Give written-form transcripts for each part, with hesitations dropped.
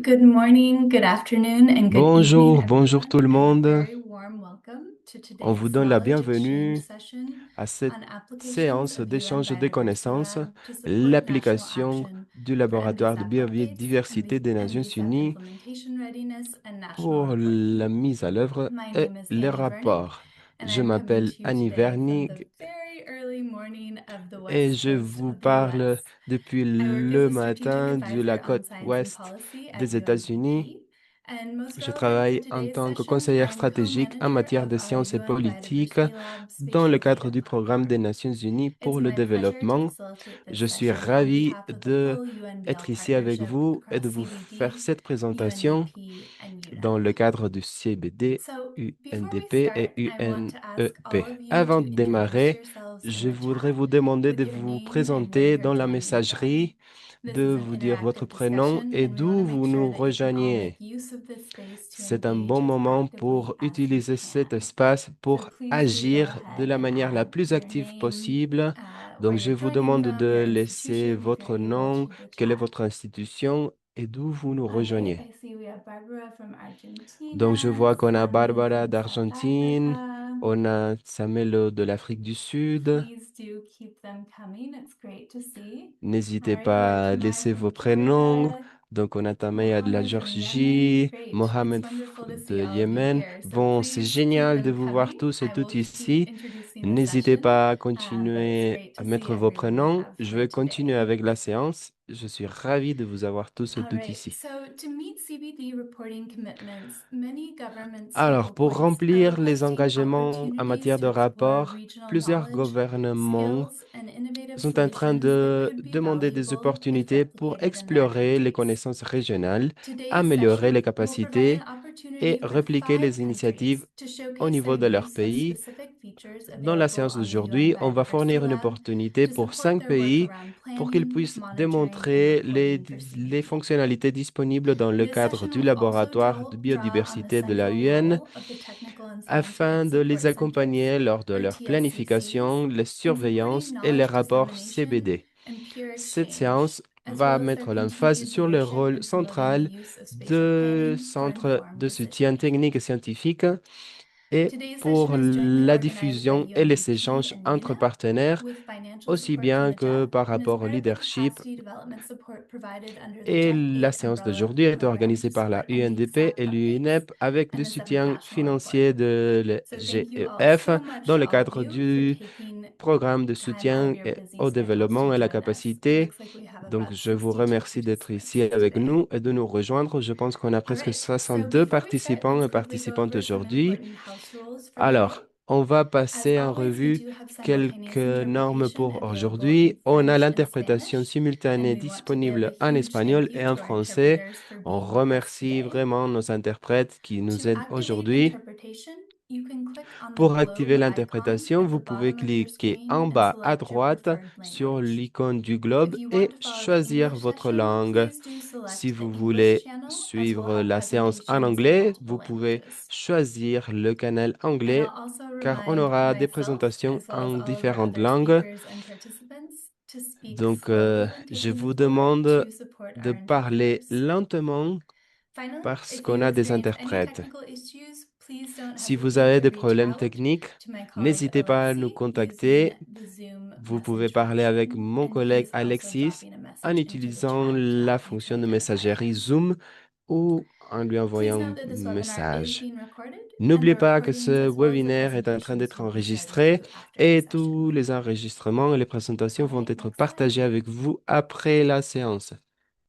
Good morning, good afternoon, and good evening, Bonjour, bonjour tout everyone, le and a monde. very warm welcome to On vous today's donne la knowledge exchange bienvenue session à cette on applications séance of UN d'échange de Biodiversity connaissances, Lab to support national l'application action du for laboratoire de NBSAP updates biodiversité des Nations NBSAP Unies implementation readiness, and national pour reporting. la mise à l'œuvre My et name is les Annie Vernick, rapports. and Je I'm coming m'appelle to you Annie today from the Vernig very early morning of the et West je Coast vous of the parle US. depuis I work as le a strategic matin de advisor la on côte science and ouest policy at des États-Unis. UNDP. And most Je relevant to travaille en today's tant que session, conseillère I'm stratégique en co-manager matière of de our sciences et UN politiques Biodiversity Lab dans le Spatial cadre Data du programme des Platform. Nations Unies It's pour le my pleasure to développement. facilitate this Je suis session on ravi behalf of the de full UNBL être ici avec partnership vous et de across vous faire CBD, cette présentation UNDP, and dans UNEP. le cadre du CBD, So before we UNDP et start, I want to ask all UNEP. of you Avant to de introduce démarrer, yourselves in je the voudrais chat vous demander with de your vous name and where présenter you're dans la joining from. messagerie, This de is an vous dire votre interactive prénom discussion, et and we want d'où to make vous sure nous that you can all make rejoignez. use of this space to C'est un engage bon as moment actively pour as you utiliser cet can. espace So pour please do go agir de ahead la and manière la add plus your active name, possible. where Donc, je you're vous joining demande from, your de laisser institution, with your votre age nom, into the quelle est chat. votre institution et d'où vous nous Okay, rejoignez. I see we have Barbara from Donc, je Argentina, vois qu'on a Samuel Barbara from South d'Argentine, Africa. on a Samuel de l'Afrique du Sud. Please do keep them coming. It's great to see. All N'hésitez right, we have pas à Tamar laisser vos from prénoms. Georgia, Donc, on a Tamaya de la Mohammed from Yemen. Géorgie, Great. It's Mohamed wonderful to see de all of you Yémen. here. So Bon, c'est please keep génial de them vous voir coming. tous et I will toutes just keep ici. introducing the N'hésitez session, pas à but it's continuer great à to see mettre vos everyone we prénoms. have Je here vais continuer today. avec la séance. Je suis ravi de vous avoir tous et All toutes right, ici. so to meet CBD reporting commitments, many government Alors, pour stablecoins are remplir les requesting engagements en opportunities matière to de explore rapport, regional plusieurs knowledge, gouvernements skills, and innovative sont en train solutions that de could be demander des valuable if opportunités pour replicated in their explorer les countries. connaissances régionales, Today's améliorer les session will provide an capacités et opportunity for répliquer les 5 initiatives countries to au showcase their niveau de leur use of pays. specific features Dans la available séance on the UN d'aujourd'hui, on va Biodiversity fournir une Lab opportunité to pour support 5 their work pays around pour qu'ils planning, puissent monitoring, and démontrer reporting for les CBD. fonctionnalités disponibles dans le This cadre session du will also laboratoire de draw on the biodiversité de la central UN role of the Technical and Scientific afin de les Support Centers, accompagner lors de or leur TSCCs, planification, les in supporting surveillances et les knowledge rapports dissemination CBD. and peer Cette exchange, séance as va well as their mettre l'emphase continued sur le leadership rôle in promoting the central use of spatial de planning for centres informed de soutien decision-making. technique et scientifique et Today's session pour is jointly la organized by diffusion et les UNDP échanges and entre UNEP, partenaires, with financial aussi support from bien the que JEP, par and is rapport au part of the leadership. capacity development support provided under the Et JEP la 8 séance umbrella d'aujourd'hui est program organisée to par la support UNDP NBSAP et updates l'UNEP avec le and the seventh soutien national financier report. de la So thank you all GEF so much dans to le all of cadre you for du taking programme de time out of soutien your busy au schedules to développement et la join us. It capacité. looks like we have Donc, about je vous 62 remercie d'être ici participants avec today. nous et de nous rejoindre. Je pense qu'on a All presque right, so 62 before we start, participants let's et quickly go participantes over some aujourd'hui. important house rules for Alors, today. on va As passer en always, we revue do have quelques simultaneous normes interpretation pour available in aujourd'hui. On a French and l'interprétation Spanish, and simultanée we want to give a disponible en huge espagnol thank you et en to our français. interpreters for On being with us remercie today. vraiment nos interprètes qui nous To aident activate aujourd'hui. interpretation, you can click on the Pour activer globe icon l'interprétation, at the vous pouvez bottom of your cliquer screen en and bas à select your droite preferred sur language. l'icône du If globe you want et to follow the choisir English votre session, langue. please do Si select the vous English voulez channel, as we'll suivre have la séance en presentations in anglais, multiple vous pouvez languages. choisir le canal And anglais I'll also car on remind aura des myself, présentations as well as en all of our différentes other langues. speakers and participants, to speak Donc, slowly when je taking the vous floor demande to support de our parler interpreters. lentement Finally, parce if qu'on you a des experience any interprètes. technical issues, please don't Si vous hesitate avez to des reach problèmes out techniques, to my colleague n'hésitez pas à nous Alexi using contacter. the Zoom Vous pouvez message parler avec function, mon and he collègue is also Alexis dropping a en message into the utilisant chat to la help you to fonction de identify messagerie him. Zoom ou en lui Please envoyant un note that this webinar is message. being recorded, and the N'oubliez pas que recordings ce as well as the webinaire est en train presentations d'être will be shared with enregistré you after the et session. tous les enregistrements et les présentations All vont right, être next slide. partagés avec vous après la séance.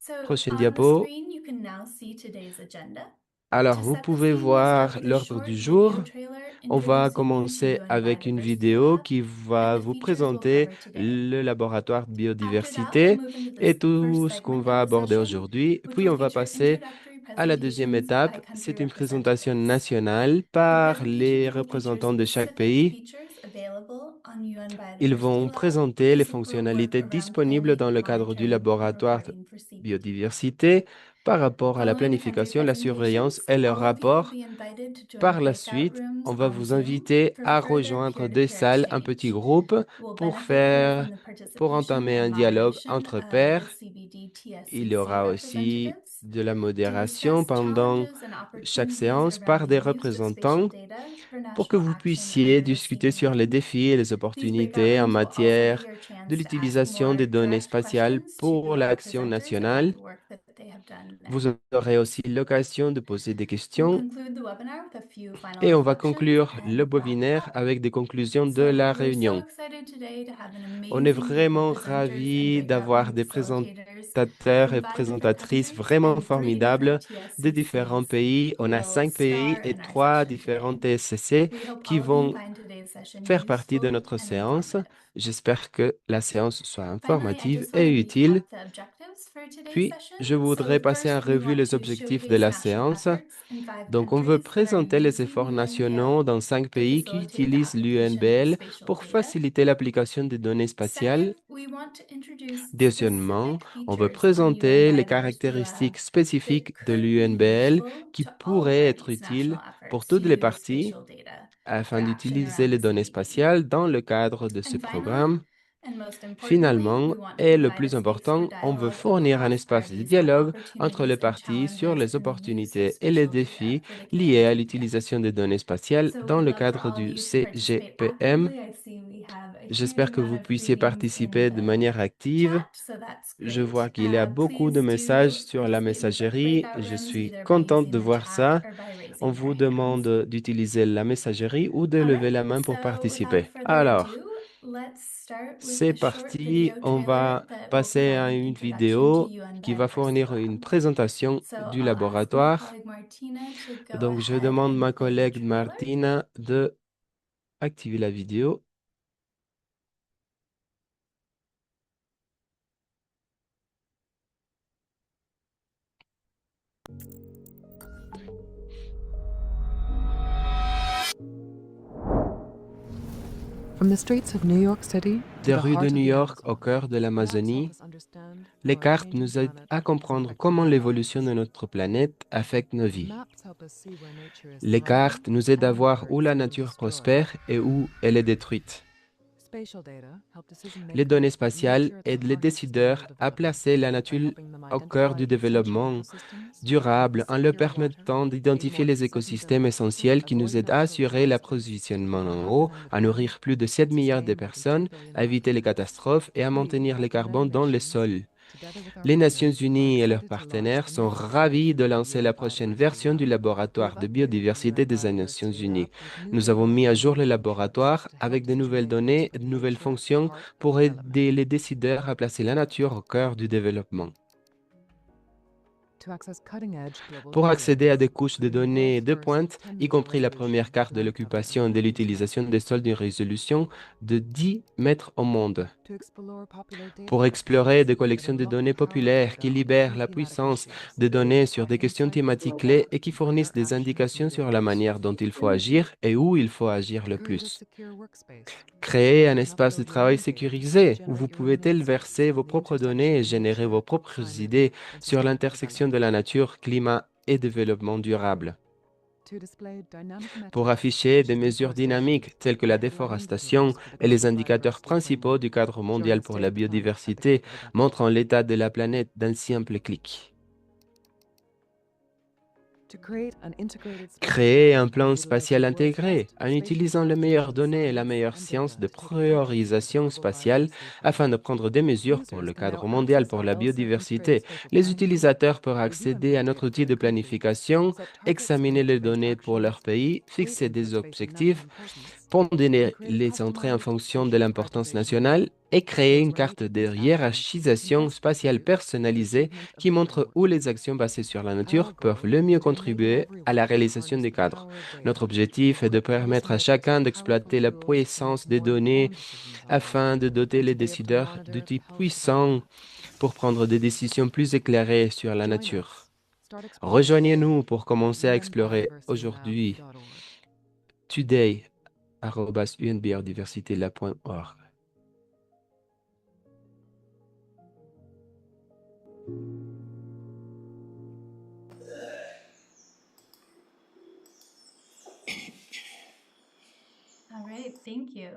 So Prochaine on the diapo. screen, you can now see today's agenda. Alors, To vous set the pouvez scene, we'll start voir with a l'ordre du short video jour. trailer On va introducing you to commencer UN avec une Biodiversity vidéo Lab qui and va the vous features we'll présenter cover today. le laboratoire de After that, we'll biodiversité move into et this first tout ce qu'on segment of va the aborder session, aujourd'hui. which Puis will on va feature passer introductory à la deuxième presentations by étape. country C'est une présentation representatives. nationale The par les presentation représentants features de chaque specific pays. features available on UN Ils Biodiversity vont Lab présenter to les support work fonctionnalités around disponibles planning, dans le cadre du monitoring, and laboratoire de reporting for CBD. biodiversité par rapport à la Following the country planification, la surveillance presentations, et le all of you will rapport. be invited to join Par la breakout suite, rooms on va on vous Zoom inviter for à further rejoindre des peer-to-peer salles, un petit exchange. groupe We'll pour benefit from the pour participation entamer and un dialogue moderation entre of the pairs. CBD Il y TSCC aura aussi representatives de la to modération discuss pendant challenges and chaque opportunities séance par around des the use of spatial représentants data for pour que national vous action puissiez under discuter sur les CBD. défis et les These breakout opportunités en rooms will also be matière your de chance to ask l'utilisation more des données direct spatiales questions pour to our l'action presenters about nationale. the work that they have done Vous there. aurez aussi l'occasion de poser des We'll questions conclude the webinar with a few final et on va reflections conclure le and wrap it webinaire up. avec des conclusions de So la we're so réunion. excited today to have an On est amazing group of vraiment presenters and ravis breakout d'avoir room des facilitators présentateurs et from 5 different présentatrices countries vraiment and 3 different formidables de différents TSCCs pays. who On a will 5 pays star et in our 3 session différents today. TSCC We hope qui all of you vont find today's session faire partie de useful notre and séance. informative. J'espère que la séance soit Finally, I informative just want to et utile. recap the objectives for today's Puis, session. je So voudrais passer en first, we revue want les to objectifs de showcase la national séance. efforts in 5 Donc, on veut countries that are présenter les using efforts UNBL nationaux dans 5 to pays qui facilitate the utilisent application of l'UNBL spatial pour data. faciliter l'application des données spatiales. Second, we want to introduce Deuxièmement, specific on veut features on UN présenter les Vitars that caractéristiques spécifiques de could be l'UNBL useful qui to all pourraient être parties' national utiles pour efforts to toutes les use parties spatial data afin for action d'utiliser around les the données CBD. spatiales dans le cadre de ce And finally, programme. and most importantly, Finalement, we want to et le provide a plus space for important, on veut dialogue fournir un across espace de parties on dialogue entre les opportunities and parties sur challenges les in the use of opportunités et les spatial data défis for the liés à Canadian Youth. l'utilisation des données spatiales So dans we'd le love for cadre all of du you to participate CGPM. actively. I see we have a huge J'espère que amount vous of puissiez greetings in participer de the manière active. chat, so that's Je great. vois qu'il y a beaucoup de Please messages do sur la participate in the messagerie. breakout Je rooms suis either by contente using de the voir chat ça. or by On raising your vous hands. demande d'utiliser la messagerie ou de All lever right, la main pour so without participer. further Alors, ado, let's start with c'est a short parti. video On trailer va that will passer provide à an une introduction to vidéo UN qui va Biodiversity fournir une Lab. présentation So du I'll ask my laboratoire. colleague Martina to go Donc, je ahead demande and ma play the collègue trailer. Martina de activer la vidéo. From the streets of New York City to Des the rues de heart New of the York au Amazon, cœur de maps l'Amazonie, help us understand les how our cartes changing nous aident planet à is comprendre impacting comment our l'évolution de lives. notre planète affecte nos vies. Maps help us see where nature is Les thriving cartes nous aident à and voir where où it's la being nature destroyed. prospère et où elle est détruite. Spatial data help decision Les makers données put spatiales nature at the aident les heart of sustainable décideurs à development placer la by nature helping them au cœur identify du essential développement ecosystems, durable en leur secure water, permettant create d'identifier more les consistent écosystèmes ecosystems, essentiels qui nous avoid aident à natural assurer disasters, l'approvisionnement en eau, undermining the à planet, nourrir plus de 7 milliards de sustain more than 2 personnes, billion à life éviter les forms. catastrophes et à We, maintenir les like the United carbone dans les Nations, sols. together with our Les Nations partners, are Unies et leurs excited to launch partenaires the sont next ravis iteration de of the lancer UN la prochaine Biodiversity version du Lab. We laboratoire have de updated the biodiversité UN des Nations Biodiversity Lab Unies. with new Nous data avons mis à jour le and new functions laboratoire to help avec de decision nouvelles makers données et put de nouvelles nature at the fonctions heart of pour development. aider les décideurs à placer la nature au cœur du développement. To access cutting-edge global Pour data, accéder à des couches de including the données world's de first pointe, 10 y meter compris la resolution première carte de land cover l'occupation et de information l'utilisation scan. des sols d'une résolution de 10 mètres au monde, To explore popular pour data explorer des sets that collections de unlock the données power of populaires qui data on libèrent key la thematic puissance issues, des données sur provide des questions insight into thématiques what clés et qui and where fournissent des action is indications needed sur la most. manière dont il faut agir et où il faut agir To le create a plus. secure workspace where Créer you un can espace de upload your travail own data and sécurisé où vous generate your pouvez own insights verser on vos the propres intersection données et of générer vos nature, propres climate, idées and sur sustainable l'intersection de development. la nature, climat et développement durable. To display dynamic Pour metrics afficher such des as mesures deforestation dynamiques telles que la and land déforestation clearance for the et les Global indicateurs Biodiversity principaux Framework, du cadre showing mondial the pour state la of the planet at the biodiversité, click of a button. montrant l'état de la planète d'un simple clic. To create an integrated spatial Créer plan un plan utilizing spatial the world's intégré best en spatial utilisant les meilleures prioritization données et la science meilleure and science data de to take effect for the priorisation Global spatiale Biodiversity afin de Framework. prendre des mesures pour Users le can now cadre mondial access pour our la ELSA integrated biodiversité. spatial Les planning tool, utilisateurs peuvent review and accéder à predict notre outil for de their countries, planification, set targets for examiner les integrated données pour actions, leur pays, create fixer des inputs based on national objectifs, importance, and pondérer create a les entrées en customized fonction de spatial l'importance prioritization model nationale et that créer shows une where carte de ATP's actions can hiérarchisation best spatiale contribute to the personnalisée achievement of qui the montre framework. où les actions basées sur la Our nature peuvent goal le mieux is to enable contribuer à la everyone to réalisation harness des the cadres. power of Notre data and objectif est de equip permettre à policymakers with chacun powerful d'exploiter la tools to make puissance des more données informed decisions on data, afin de doter and les to be able to décideurs monitor the d'outils health of our puissants planet. pour prendre des décisions plus éclairées sur la Join nature. us. Start exploring today Rejoignez-nous pour at commencer à explorer aujourd'hui unbiodiversitylab.org. today@unbiodiversitylab.org. Thank you.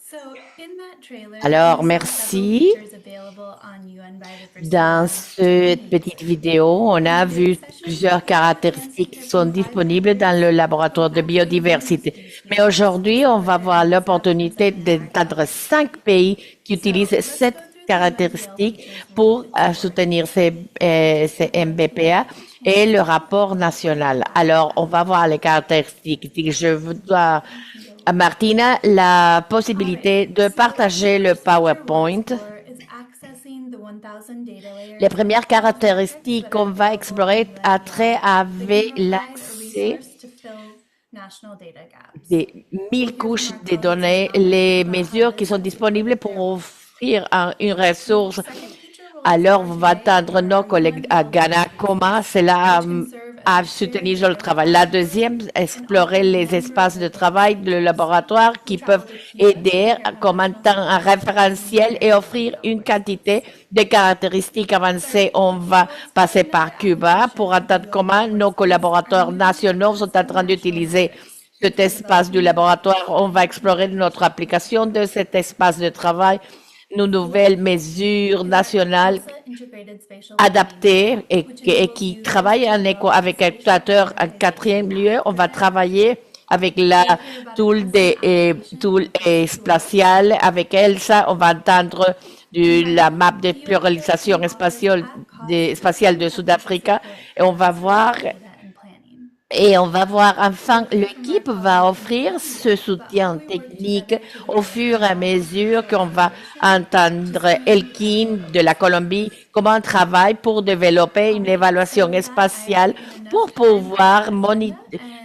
So, in that trailer, Alors, we saw merci. several features available on UN Biodiversity Dans Lab cette petite vidéo, on a vu plusieurs caractéristiques qui sont disponibles dans le laboratoire de biodiversité. Mais aujourd'hui, on va voir l'opportunité d'entendre 5 pays qui utilisent cette caractéristique pour soutenir ces MBPA et le rapport national. Alors, on va voir les caractéristiques. Je vous dois à Martina la possibilité de partager le PowerPoint. Les premières caractéristiques qu'on va explorer a trait avec l'accès des 1000 couches de données, les mesures qui sont disponibles pour offrir une ressource. Alors, on va entendre nos collègues à Ghana comment cela a soutenu le travail. La deuxième, explorer les espaces de travail de laboratoire qui peuvent aider comme un référentiel et offrir une quantité de caractéristiques avancées. On va passer par Cuba pour entendre comment nos collaborateurs nationaux sont en train d'utiliser cet espace du laboratoire. On va explorer notre application de cet espace de travail, nos nouvelles mesures nationales adaptées et qui travaillent en écho avec Équateur. En quatrième lieu, on va travailler avec la tool spatiale. Avec Elsa, on va entendre la map de pluralisation spatiale de Sud-Afrique et on va voir enfin, l'équipe va offrir ce soutien technique au fur et à mesure qu'on va entendre Elkin de la Colombie, comment on travaille pour développer une évaluation spatiale pour pouvoir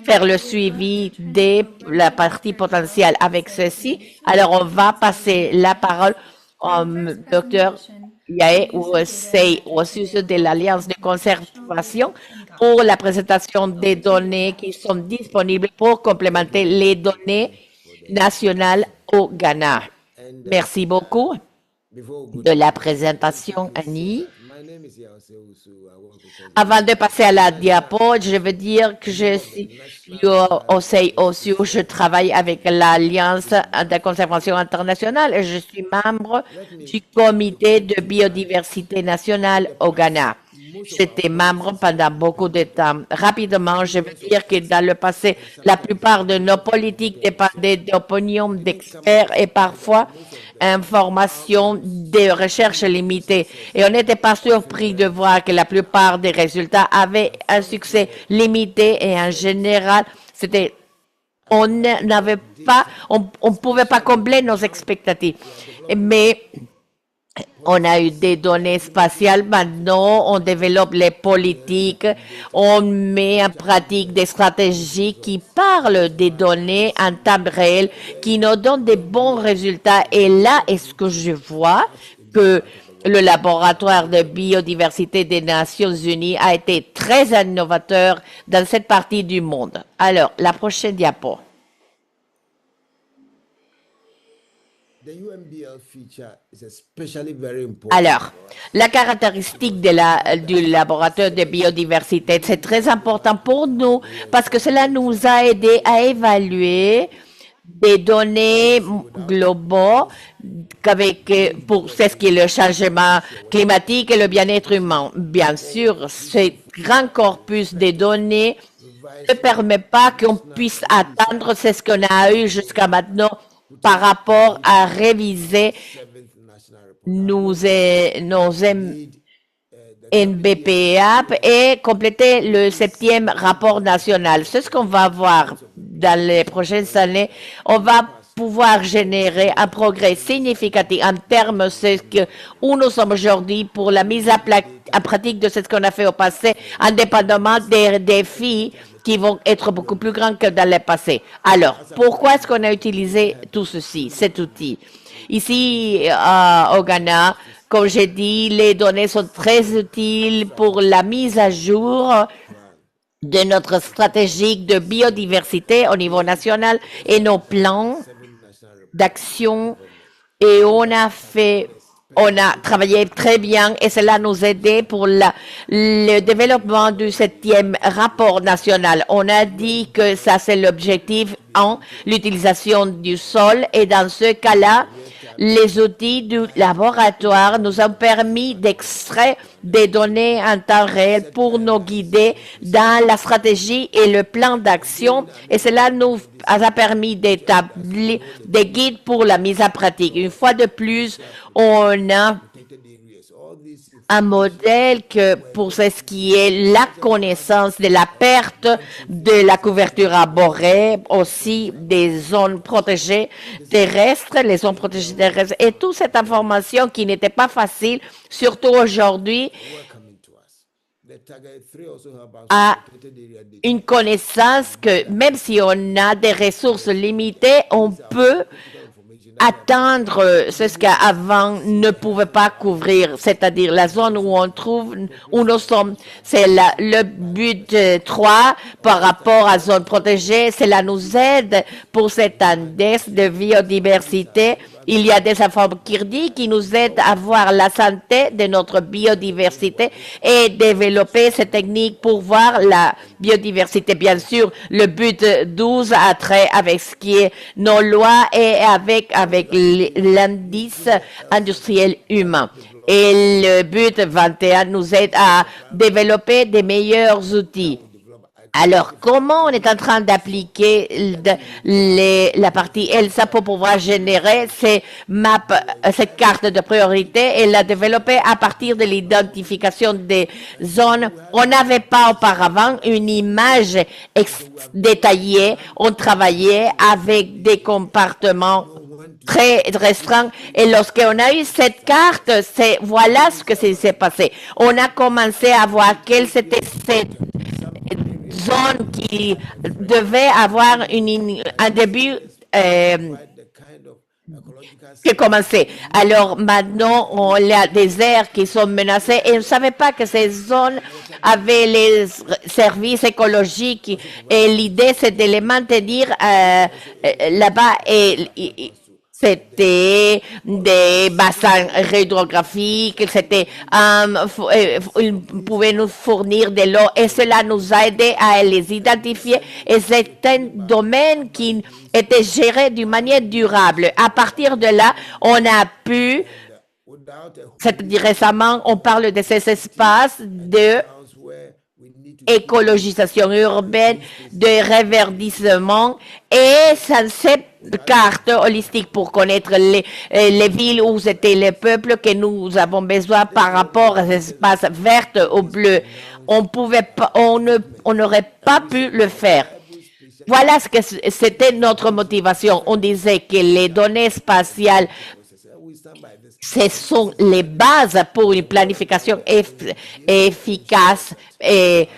faire le suivi de la partie potentielle. Avec ceci, alors on va passer la parole au docteur Yae Oussei, au sujet de l'Alliance de conservation pour la présentation des données qui sont disponibles pour complémenter les données nationales au Ghana. Merci beaucoup de la présentation, Annie. Avant de passer à la diapo, je veux dire que je suis Osei Osu, je travaille avec l'Alliance de conservation internationale et je suis membre du comité de biodiversité nationale au Ghana. J'étais membre pendant beaucoup de temps. Rapidement, je veux dire que dans le passé, la plupart de nos politiques dépendaient d'opinions d'experts et parfois informations de recherche limitées. Et on n'était pas surpris de voir que la plupart des résultats avaient un succès limité et en général, on pouvait pas combler nos expectatives. Mais on a eu des données spatiales. Maintenant, on développe les politiques. On met en pratique des stratégies qui parlent des données en temps réel, qui nous donnent des bons résultats. Et là, est-ce que je vois que le laboratoire de biodiversité des Nations Unies a été très innovateur dans cette partie du monde. Alors, la prochaine diapo. Alors, la caractéristique du laboratoire de biodiversité, c'est très important pour nous parce que cela nous a aidé à évaluer des données globaux pour ce qui est le changement climatique et le bien-être humain. Bien sûr, ce grand corpus de données ne permet pas qu'on puisse atteindre ce qu'on a eu jusqu'à maintenant par rapport à réviser nos NBPA et compléter le 7e rapport national. C'est ce qu'on va voir dans les prochaines années. On va pouvoir générer un progrès significatif en termes de ce où nous sommes aujourd'hui pour la mise en pratique de ce qu'on a fait au passé, indépendamment des défis qui vont être beaucoup plus grands que dans le passé. Alors, pourquoi est-ce qu'on a utilisé tout ceci, cet outil? Ici, au Ghana, comme j'ai dit, les données sont très utiles pour la mise à jour de notre stratégie de biodiversité au niveau national et nos plans d'action. Et on a travaillé très bien et cela nous a aidé pour le développement du 7e rapport national. On a dit que ça, c'est l'objectif l'utilisation du sol et dans ce cas-là, les outils du laboratoire nous ont permis d'extraire des données en temps réel pour nous guider dans la stratégie et le plan d'action et cela nous a permis d'établir des guides pour la mise en pratique. Une fois de plus, on a un modèle que pour ce qui est la connaissance de la perte de la couverture arborée, aussi des zones protégées terrestres, les zones protégées terrestres, et toute cette information qui n'était pas facile, surtout aujourd'hui, a une connaissance que même si on a des ressources limitées, on peut atteindre ce qu'avant ne pouvait pas couvrir, c'est-à-dire la zone où on trouve, où nous sommes. C'est le but 3 par rapport à zone protégée. Cela nous aide pour cet index de biodiversité. Il y a des informateurs qui nous aident à voir la santé de notre biodiversité et développer ces techniques pour voir la biodiversité. Bien sûr, le but 12 a trait avec ce qui est nos lois et avec l'indice industriel humain. Et le but 21 nous aide à développer des meilleurs outils. Alors, comment on est en train d'appliquer la partie ELSA pour pouvoir générer cette carte de priorité et la développer à partir de l'identification des zones? On n'avait pas auparavant une image détaillée. On travaillait avec des compartiments très restreints. Et lorsqu'on a eu cette carte, voilà ce que s'est passé. On a commencé à voir quelle c'était cette zone qui devait avoir un début qui commençait. Alors maintenant, on a des aires qui sont menacées et on ne savait pas que ces zones avaient les services écologiques et l'idée c'est de les maintenir là-bas et c'était des bassins hydrographiques, ils pouvaient nous fournir de l'eau et cela nous a aidé à les identifier et c'est un domaine qui était géré d'une manière durable. À partir de là, on a pu, c'est-à-dire récemment, on parle de ces espaces de écologisation urbaine, de reverdissement et cette carte holistique pour connaître les villes où étaient les peuples que nous avons besoin par rapport à ces espaces verts ou bleus. On n'aurait pas pu le faire. Voilà ce que c'était notre motivation. On disait que les données spatiales ce sont les bases pour une planification efficace et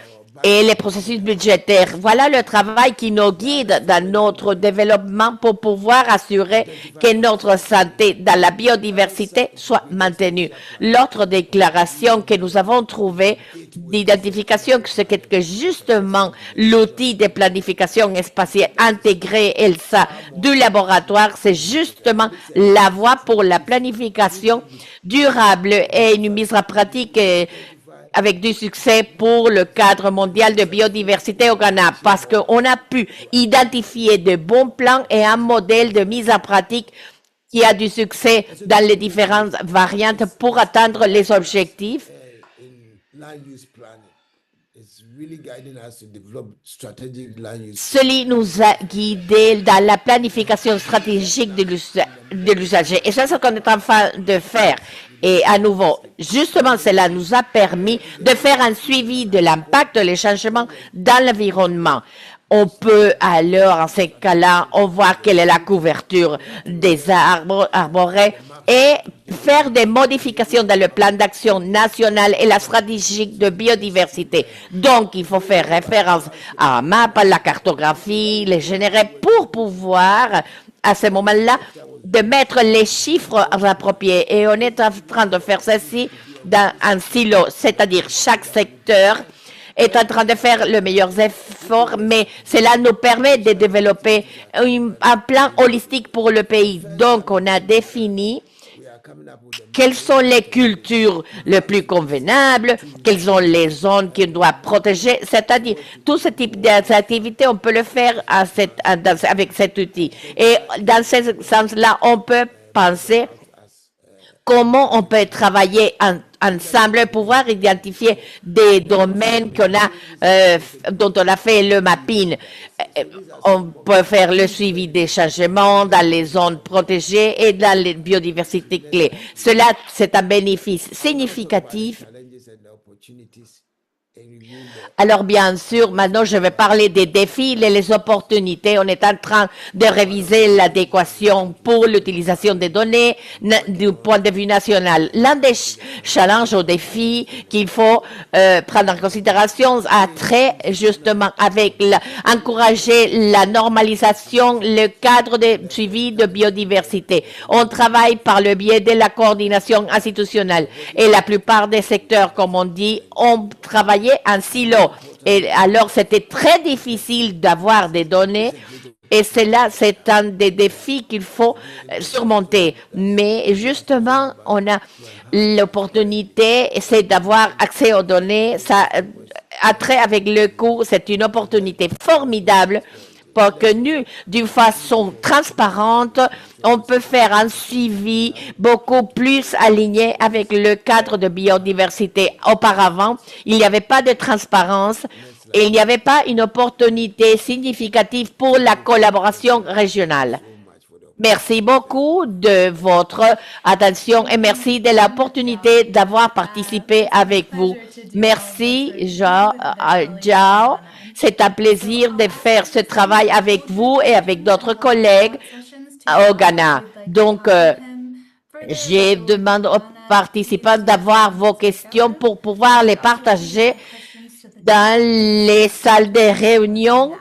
les processus budgétaires. Voilà le travail qui nous guide dans notre développement pour pouvoir assurer que notre santé dans la biodiversité soit maintenue. L'autre déclaration que nous avons trouvée d'identification, c'est que justement l'outil de planification spatiale intégrée ELSA du laboratoire, c'est justement la voie pour la planification durable et une mise en pratique avec du succès pour le cadre mondial de biodiversité au Ghana, parce qu'on a pu identifier de bons plans et un modèle de mise en pratique qui a du succès dans les différentes variantes pour atteindre les objectifs. Cela nous a guidés dans la planification stratégique de l'usager. Et c'est ce qu'on est en train de faire. Et à nouveau, justement, cela nous a permis de faire un suivi de l'impact des changements dans l'environnement. On peut alors, en ces cas-là, on voit quelle est la couverture des arbres arborés et faire des modifications dans le plan d'action national et la stratégie de biodiversité. Donc, il faut faire référence à la map, à la cartographie, les générer pour pouvoir, à ce moment-là, de mettre les chiffres appropriés. Et on est en train de faire ceci dans un silo, c'est-à-dire chaque secteur est en train de faire le meilleur effort, mais cela nous permet de développer un plan holistique pour le pays. Donc, on a défini quelles sont les cultures les plus convenables, quelles sont les zones qu'on doit protéger, c'est-à-dire tout ce type d'activité, on peut le faire avec cet outil. Et dans ce sens-là, on peut penser comment on peut travailler ensemble, pouvoir identifier des domaines dont on a fait le mapping. On peut faire le suivi des changements dans les zones protégées et dans les biodiversités clés. Cela, c'est un bénéfice significatif. Alors, bien sûr, maintenant, je vais parler des défis et les opportunités. On est en train de réviser l'adéquation pour l'utilisation des données du point de vue national. L'un des challenges ou défis qu'il faut prendre en considération a trait justement avec encourager la normalisation, le cadre de suivi de biodiversité. On travaille par le biais de la coordination institutionnelle et la plupart des secteurs, comme on dit, ont travaillé en silo. Et alors, c'était très difficile d'avoir des données. Et cela, c'est un des défis qu'il faut surmonter. Mais justement, on a l'opportunité, c'est d'avoir accès aux données. Ça a trait avec le coût. C'est une opportunité formidable pour que nous, d'une façon transparente, on peut faire un suivi beaucoup plus aligné avec le cadre de biodiversité. Auparavant, il n'y avait pas de transparence et il n'y avait pas une opportunité significative pour la collaboration régionale. Merci beaucoup de votre attention et merci de l'opportunité d'avoir participé avec vous. Merci, Jao. C'est un plaisir de faire ce travail avec vous et avec d'autres collègues au Ghana. Donc, je demande aux participants d'avoir vos questions pour pouvoir les partager dans les salles de réunion.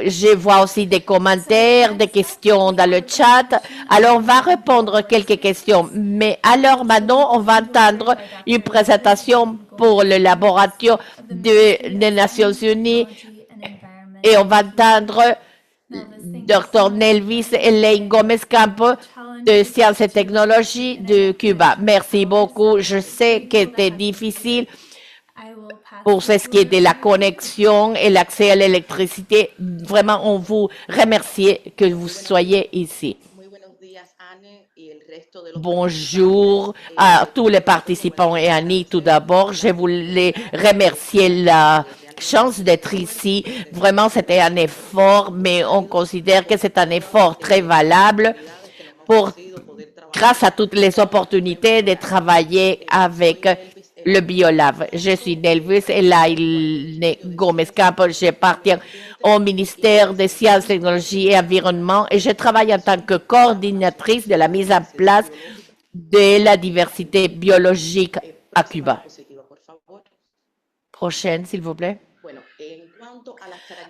Je vois aussi des commentaires, des questions dans le chat. Alors, on va répondre quelques questions. Mais alors, maintenant, on va entendre une présentation pour le laboratoire des Nations Unies et on va entendre Dr. Nelvis Elaine Gomez-Campo de Sciences et Technologies de Cuba. Merci beaucoup. Je sais que c'était difficile pour ce qui est de la connexion et l'accès à l'électricité. Vraiment, on vous remercie que vous soyez ici. Bonjour à tous les participants et Annie. Tout d'abord, je voulais remercier la chance d'être ici. Vraiment, c'était un effort, mais on considère que c'est un effort très valable grâce à toutes les opportunités de travailler avec le Biolab. Je suis Nelvis Elaine Gomez-Campo. J'appartiens au ministère des Sciences, Technologies et Environnement et je travaille en tant que coordinatrice de la mise en place de la diversité biologique à Cuba. Prochaine, s'il vous plaît.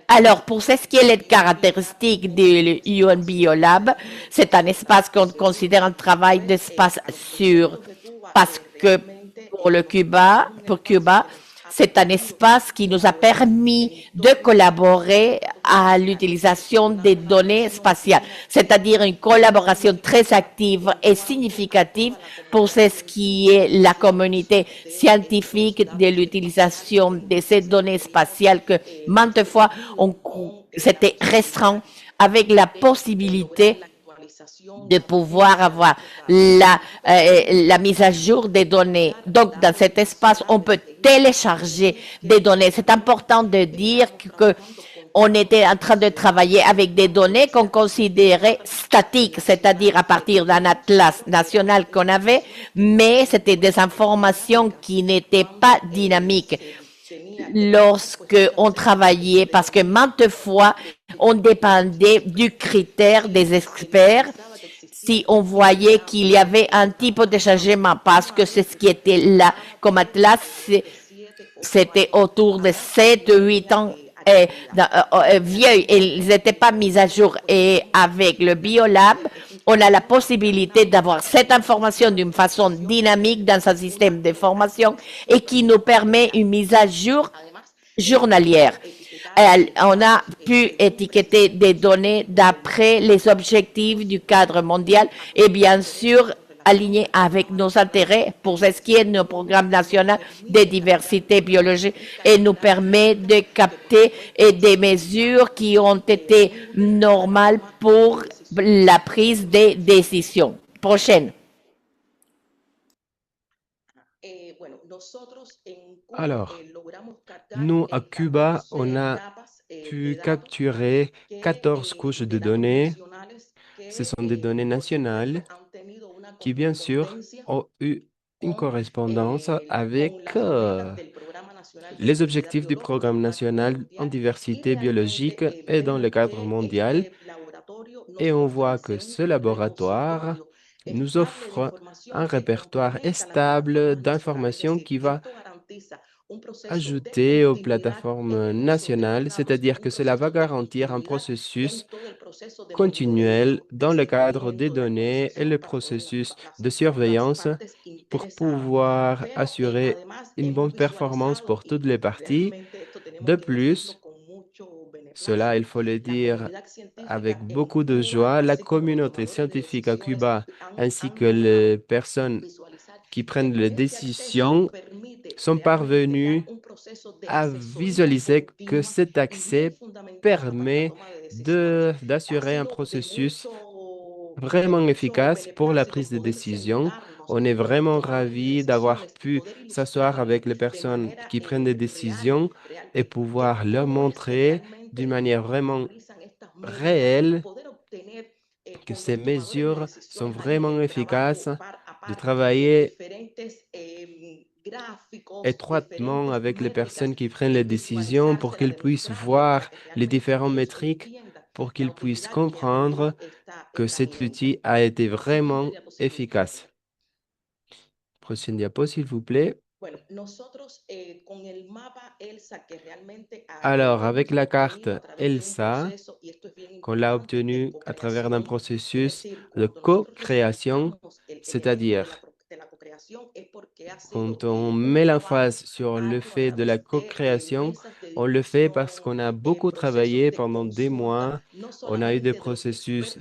Alors, pour ce qui est les caractéristiques de UN Biolab, c'est un espace qu'on considère un travail d'espace sûr parce que pour Cuba, c'est un espace qui nous a permis de collaborer à l'utilisation des données spatiales, c'est-à-dire une collaboration très active et significative pour ce qui est la communauté scientifique de l'utilisation de ces données spatiales que maintes fois c'était restreint avec la possibilité de pouvoir avoir la mise à jour des données. Donc, dans cet espace, on peut télécharger des données. C'est important de dire que on était en train de travailler avec des données qu'on considérait statiques, c'est-à-dire à partir d'un atlas national qu'on avait, mais c'était des informations qui n'étaient pas dynamiques lorsque on travaillait, parce que maintes fois, on dépendait du critère des experts si on voyait qu'il y avait un type de changement, parce que c'est ce qui était là comme atlas, c'était autour de 7-8 ans vieux et ils n'étaient pas mis à jour. Et avec le Biolab, on a la possibilité d'avoir cette information d'une façon dynamique dans un système de formation et qui nous permet une mise à jour journalière. On a pu étiqueter des données d'après les objectifs du cadre mondial et bien sûr aligné avec nos intérêts pour ce qui est de nos programmes nationaux de diversité biologique et nous permet de capter des mesures qui ont été normales pour la prise des décisions. Prochaine. Alors, nous, à Cuba, on a pu capturer 14 couches de données. Ce sont des données nationales qui, bien sûr, ont eu une correspondance avec les objectifs du programme national en diversité biologique et dans le cadre mondial. Et on voit que ce laboratoire nous offre un répertoire stable d'informations qui va ajouter aux plateformes nationales, c'est-à-dire que cela va garantir un processus continuel dans le cadre des données et le processus de surveillance pour pouvoir assurer une bonne performance pour toutes les parties. De plus, cela, il faut le dire avec beaucoup de joie, la communauté scientifique à Cuba ainsi que les personnes qui prennent les décisions sont parvenus à visualiser que cet accès permet d'assurer un processus vraiment efficace pour la prise de décision. On est vraiment ravis d'avoir pu s'asseoir avec les personnes qui prennent des décisions et pouvoir leur montrer d'une manière vraiment réelle que ces mesures sont vraiment efficaces, de travailler étroitement avec les personnes qui prennent les décisions pour qu'ils puissent voir les différentes métriques, pour qu'ils puissent comprendre que cet outil a été vraiment efficace. Prochaine diapo, s'il vous plaît. Alors, avec la carte ELSA, qu'on l'a obtenue à travers un processus de co-création, c'est-à-dire quand on met l'emphase sur le fait de la co-création, on le fait parce qu'on a beaucoup travaillé pendant des mois. On a eu des processus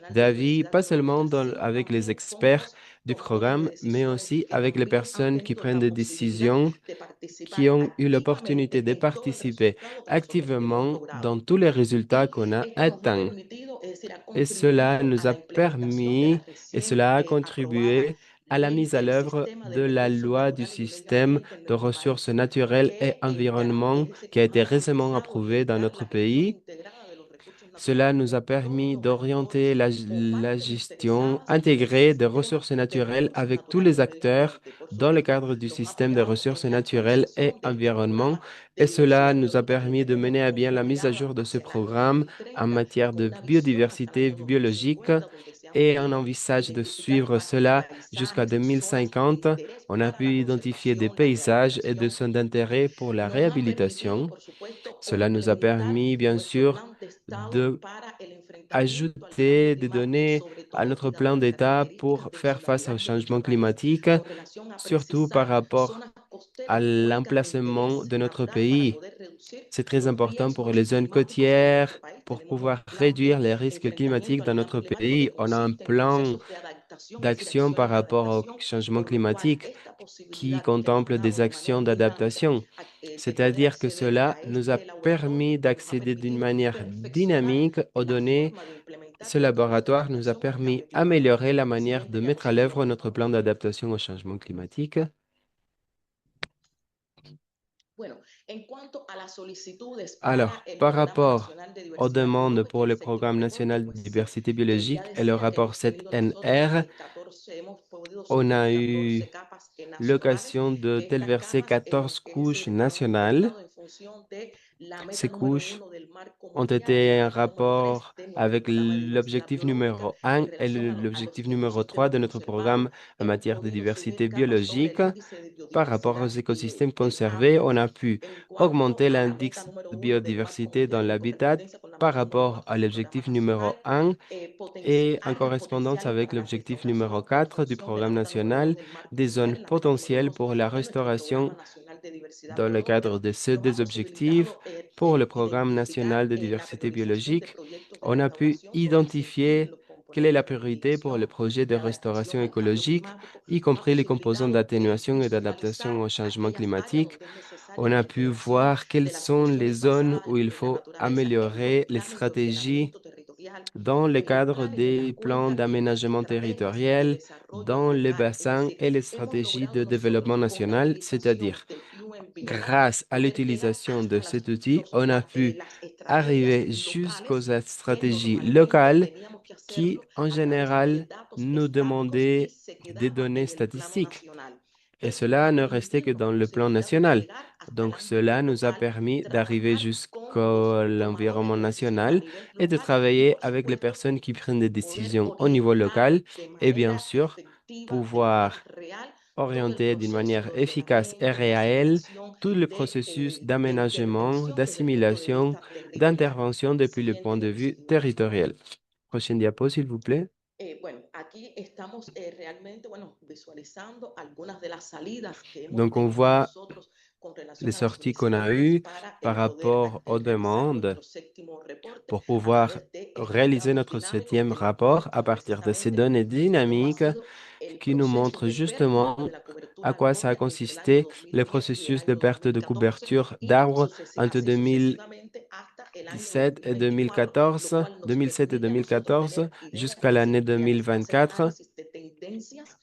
d'avis, pas seulement avec les experts du programme, mais aussi avec les personnes qui prennent des décisions, qui ont eu l'opportunité de participer activement dans tous les résultats qu'on a atteints. Et cela nous a permis et cela a contribué à la mise à l'œuvre de la loi du système de ressources naturelles et environnement qui a été récemment approuvée dans notre pays. Cela nous a permis d'orienter la gestion intégrée des ressources naturelles avec tous les acteurs dans le cadre du système de ressources naturelles et environnement. Et cela nous a permis de mener à bien la mise à jour de ce programme en matière de biodiversité biologique et on envisage de suivre cela jusqu'à 2050. On a pu identifier des paysages et des zones d'intérêt pour la réhabilitation. Cela nous a permis, bien sûr, de ajouter des données à notre plan d'État pour faire face au changement climatique, surtout par rapport à l'emplacement de notre pays. C'est très important pour les zones côtières, pour pouvoir réduire les risques climatiques dans notre pays. On a un plan d'action par rapport au changement climatique qui contemple des actions d'adaptation. C'est-à-dire que cela nous a permis d'accéder d'une manière dynamique aux données. Ce laboratoire nous a permis d'améliorer la manière de mettre à l'œuvre notre plan d'adaptation au changement climatique. Alors, par rapport aux demandes pour le Programme national de diversité biologique et le rapport 7NR, on a eu l'occasion de verser 14 couches nationales. Ces couches ont été en rapport avec l'objectif numéro 1 et l'objectif numéro 3 de notre programme en matière de diversité biologique. Par rapport aux écosystèmes conservés, on a pu augmenter l'indice de biodiversité dans l'habitat par rapport à l'objectif numéro 1 et en correspondance avec l'objectif numéro 4 du programme national des zones potentielles pour la restauration dans le cadre de ces deux objectifs. Pour le programme national de diversité biologique, on a pu identifier quelle est la priorité pour le projet de restauration écologique, y compris les composants d'atténuation et d'adaptation au changement climatique. On a pu voir quelles sont les zones où il faut améliorer les stratégies dans le cadre des plans d'aménagement territorial, dans les bassins et les stratégies de développement national, c'est-à-dire grâce à l'utilisation de cet outil, on a pu arriver jusqu'aux stratégies locales qui, en général, nous demandaient des données statistiques. Et cela ne restait que dans le plan national. Donc, cela nous a permis d'arriver jusqu'à l'environnement national et de travailler avec les personnes qui prennent des décisions au niveau local et bien sûr pouvoir orienter d'une manière efficace et réelle tout le processus d'aménagement, d'assimilation, d'intervention depuis le point de vue territorial. Prochaine diapo, s'il vous plaît. Donc, on voit les sorties qu'on a eues par rapport aux demandes pour pouvoir réaliser notre 7e rapport à partir de ces données dynamiques qui nous montrent justement à quoi ça a consisté le processus de perte de couverture d'arbres entre 2017 et 2014 jusqu'à l'année 2024.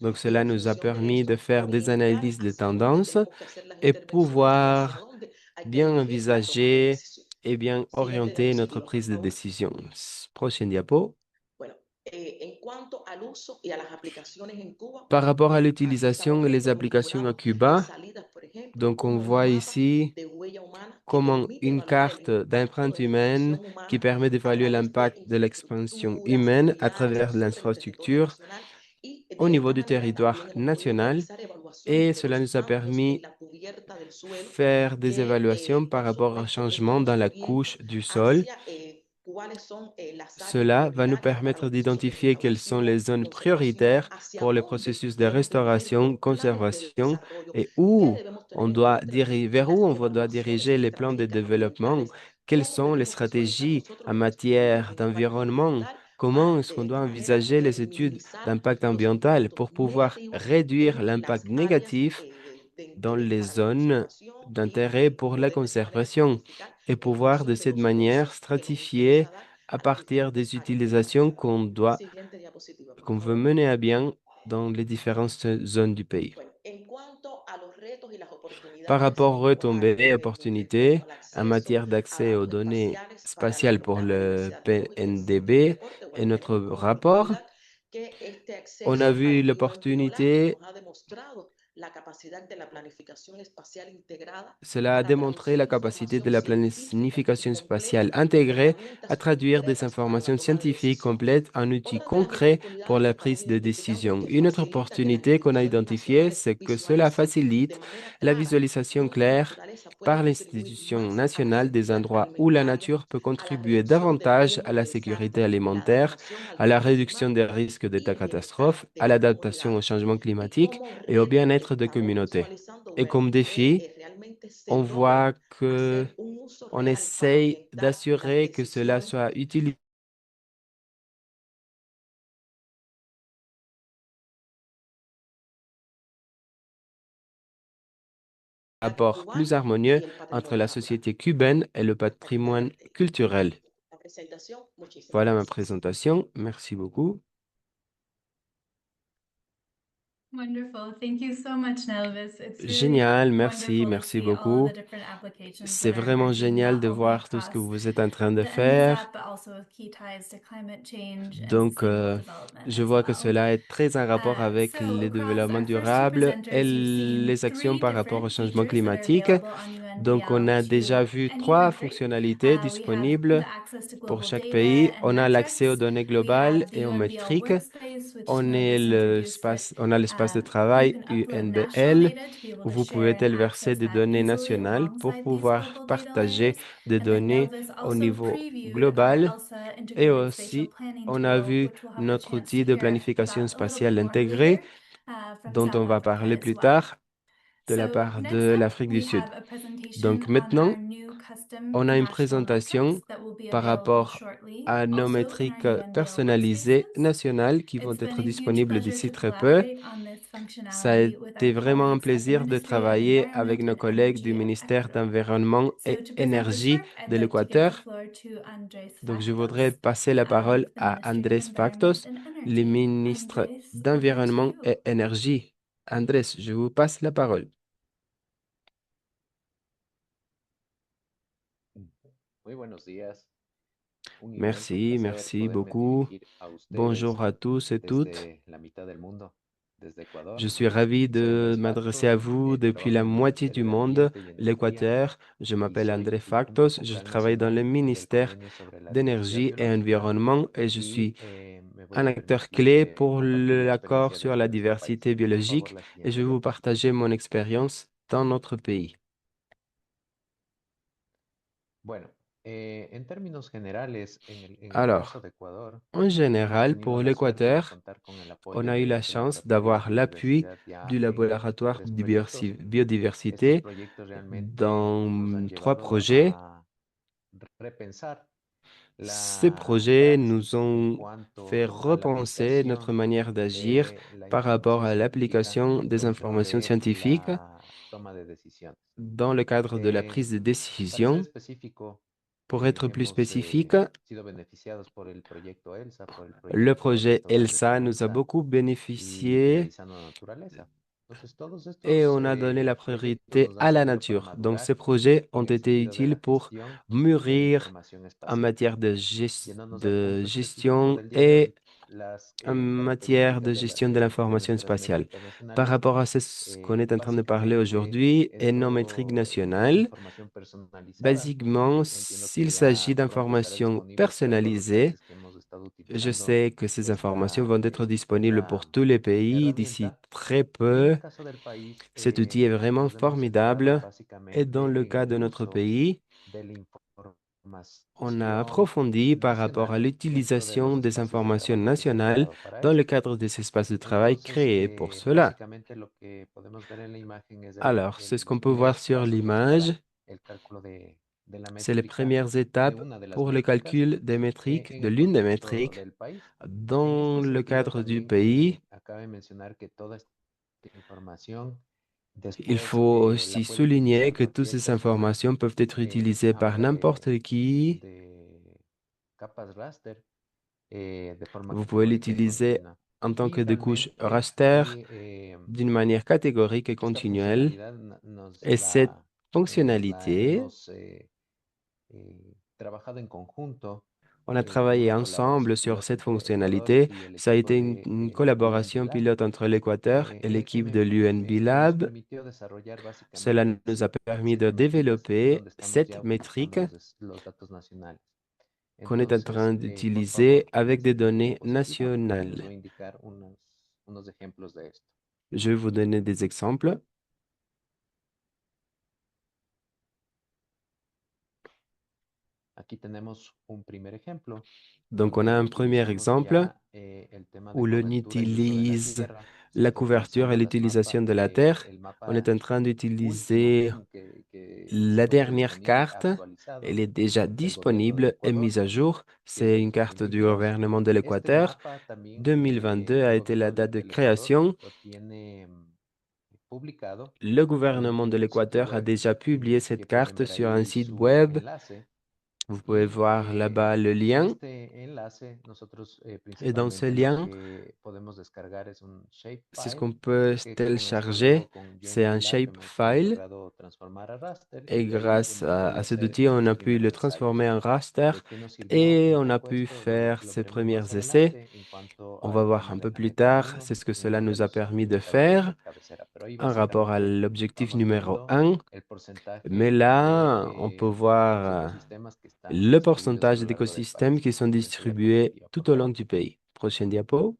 Donc, cela nous a permis de faire des analyses de tendances et pouvoir bien envisager et bien orienter notre prise de décision. Prochaine diapo. Par rapport à l'utilisation et les applications à Cuba, donc on voit ici comment une carte d'empreinte humaine qui permet d'évaluer l'impact de l'expansion humaine à travers l'infrastructure au niveau du territoire national et cela nous a permis de faire des évaluations par rapport au changement dans la couche du sol. Cela va nous permettre d'identifier quelles sont les zones prioritaires pour le processus de restauration, conservation et vers où on doit diriger les plans de développement, quelles sont les stratégies en matière d'environnement, comment est-ce qu'on doit envisager les études d'impact ambiental pour pouvoir réduire l'impact négatif dans les zones d'intérêt pour la conservation et pouvoir de cette manière stratifier à partir des utilisations qu'on veut mener à bien dans les différentes zones du pays. Par rapport aux retombées et opportunités en matière d'accès aux données spatiales pour le PNDB et notre rapport, on a vu l'opportunité. Cela a démontré la capacité de la planification spatiale intégrée à traduire des informations scientifiques complètes en outils concrets pour la prise de décision. Une autre opportunité qu'on a identifiée, c'est que cela facilite la visualisation claire par l'institution nationale des endroits où la nature peut contribuer davantage à la sécurité alimentaire, à la réduction des risques d'état catastrophe, à l'adaptation au changement climatique et au bien-être des communautés. Et comme défi, on voit que on essaye d'assurer que cela soit utilisé un rapport plus harmonieux entre la société cubaine et le patrimoine culturel. Voilà ma présentation. Merci beaucoup. Wonderful. Thank you so much, Nelvis. It's really Génial, merci wonderful to see all beaucoup. the different applications C'est that are vraiment emerging, génial not de only voir tout ce que across vous êtes en train de the faire. NDSAP, but also with key ties to climate change and Donc, sustainable development je as vois que well. cela est très en rapport avec So le across développement our first two durable et presenters, you've seen les actions 3 par rapport au different changement features that are climatique. available on Donc, on UNDL a to déjà vu any 3 country. fonctionnalités We have disponibles the access to pour global chaque data pays. and On a l'accès aux metrics. données We globales have the et aux UNDL métriques. workspace, which On Nelvis introduced, where on a l'espace de you travail can upload national UNDL data to be able où to vous share pouvez and téléverser access des that données easily nationales pour alongside these pouvoir global data partager layers. des And then données Nelvis au also niveau previewed our global. ELSA Et integrated spatial aussi, planning on a tool, vu which we'll have the notre chance to outil de hear planification about a little bit spatiale more later intégrée from dont South on va Africa parler as plus well. tard de la So part next de up, l'Afrique du we Sud. have a presentation Donc on our maintenant, new On a une présentation par rapport à nos métriques personnalisées nationales qui vont être disponibles d'ici très peu. Ça a été vraiment un plaisir de travailler avec nos collègues du ministère d'Environnement et Énergie de l'Équateur. Donc, je voudrais passer la parole à Andrés Factos, le ministre d'Environnement et Énergie. Andrés, je vous passe la parole. Muy buenos días. Un inmenso Merci, placer merci poderme beaucoup. dirigir a Bonjour ustedes à tous et toutes. desde la mitad del mundo, desde Ecuador. Je suis ravi Soy de Andrés m'adresser à Factos, vous depuis la trabajo en el moitié du Ministerio de monde, Ambiente y Energía l'Équateur. Je y m'appelle soy André el punto Factos. Je focal travaille dans le nacional del ministère Convenio sobre la Diversidad d'énergie et Biológica environnement et je y suis me voy un a acteur permitir clé pour compartir la l'accord experiencia sur la desde nuestro país. diversité Por favor, biologique la et je siguiente vais vous diapositiva. partager mon expérience dans notre pays. Bueno, en términos generales, en el Alors, caso de Ecuador, en hemos général, tenido pour la suerte de l'Équateur, contar con el on apoyo a eu la del chance Laboratorio de d'avoir l'appui Biodiversidad ya du en laboratoire tres de proyectos. Estos biodiversité proyectos realmente nos han dans 3 llevado projets. a repensar Ces la projets nous praxis en ont cuanto fait a la repenser notre aplicación manière d'agir de la par rapport información à científica l'application des dentro informations de scientifiques la toma de decisiones. dans le cadre de la prise de Para ser décision. específico, Pour être plus hemos spécifique, sido beneficiados por el proyecto ELSA, por el le proyecto projet Restaurando ELSA nous a Esperanza beaucoup y bénéficié Idealizando Naturaleza. Entonces, todos et estos on a donné la proyectos priorité nos han à la servido para nature. Donc, ces madurar projets ont en el été sentido de utiles la pour gestión de la mûrir información en espacial. matière Yéndonos al de punto específico gestion del día de et hoy, las en matière de características gestion de de l'information nuestras spatiale. métricas Par nacionales, rapport à ce qu'on est en train de parler básicamente aujourd'hui et nos métriques esto es nationales, información personalizada. basiquement, Entiendo s'il que ya s'agit pronto estará d'informations disponible para todos los personnalisées, países que hemos estado je utilizando sais que ces informations esta vont être disponibles pour estupenda tous les pays d'ici herramienta. très Y en peu. el caso del país, Cet outil est vraiment nos hemos centrado formidable et dans básicamente le en cas el de notre uso pays, de la on a información approfondi par rapport à nacional dentro de los l'utilisation des espacios de informations trabajo que se han nationales creado para dans le esto. cadre de ces espaces de travail Entonces, créés pour cela. básicamente lo que podemos ver en la imagen es Alors, c'est ce qu'on los peut voir primeros sur pasos pues, l'image. para el cálculo de la C'est les métrica, premières de étapes una de las pour le métricas calcul des métriques, en de el l'une des contexto métriques del país. En dans este le sentido, cadre du también pays. acabe mencionar que toda esta información Il después faut la aussi puede souligner utilizar que toutes cualquier ces persona informations peuvent être utilisées a par manera n'importe qui. de capas raster de forma Vous pouvez categórica y l'utiliser continua. en tant Y que des couches realmente raster y, d'une manière catégorique et esta continuelle. funcionalidad nos Et cette nos la fonctionnalité, hemos trabajado en conjunto on a en travaillé una colaboración ensemble sur piloto cette entre Ecuador fonctionnalité. y el Ça a equipo été de une UNB collaboration Lab, pilote entre l'Équateur et l'équipe de l'UNB que nos Lab. permitió desarrollar Cela básicamente nous a permis de siete métricas en développer donde estamos ya 7 utilizando métriques los datos nacionales. qu'on est en train Entonces, por d'utiliser favor, en avec la des siguiente données diapositiva les nationales. voy a indicar unos ejemplos de esto. Je vais vous donner des exemples. Aquí tenemos un primer ejemplo Donc, on donde a un premier utilizamos exemple ya el tema de où l'on cobertura y uso de la utilise tierra, la couverture utilizando et l'utilisation de la terre. el On est mapa en train último d'utiliser que se la encuentra dernière disponible carte. actualizado Elle est déjà del gobierno del disponible et Ecuador, mise à jour. que es C'est del une carte du 2022. gouvernement de Este l'Équateur. mapa también 2022 a el été la gobierno date de del Ecuador création. lo tiene publicado Le gouvernement de en un sitio l'Équateur a web déjà publié que cette pueden carte ver sur un ahí site su web. enlace. Vous pouvez voir là-bas le En lien. este enlace nosotros Et dans ce principalmente lo lien, que podemos descargar es un c'est ce shapefile qu'on peut que con nuestro télécharger. equipo con C'est un UNB Lab hemos shapefile. logrado transformar a raster Et y de ahí grâce hemos podido à cet hacer outil, on estos a pu le primeros ensayos. transformer en raster ¿De qué nos sirvió et on a esto? pu Esto faire lo ces veremos más premiers essais. adelante en cuanto On va al voir tema un de peu la plus meta tard, 1, c'est ce que cela uno de nous a los permis de indicadores de faire cabecera, pero ahí en rapport à básicamente l'objectif vamos numéro viendo 1. el porcentaje Mais de là, on peut los voir ecosistemas que están le distribuidos a pourcentage lo largo del d'écosystèmes país. qui sont La siguiente distribués diapositiva, por tout au long favor. du pays. Prochaine diapo.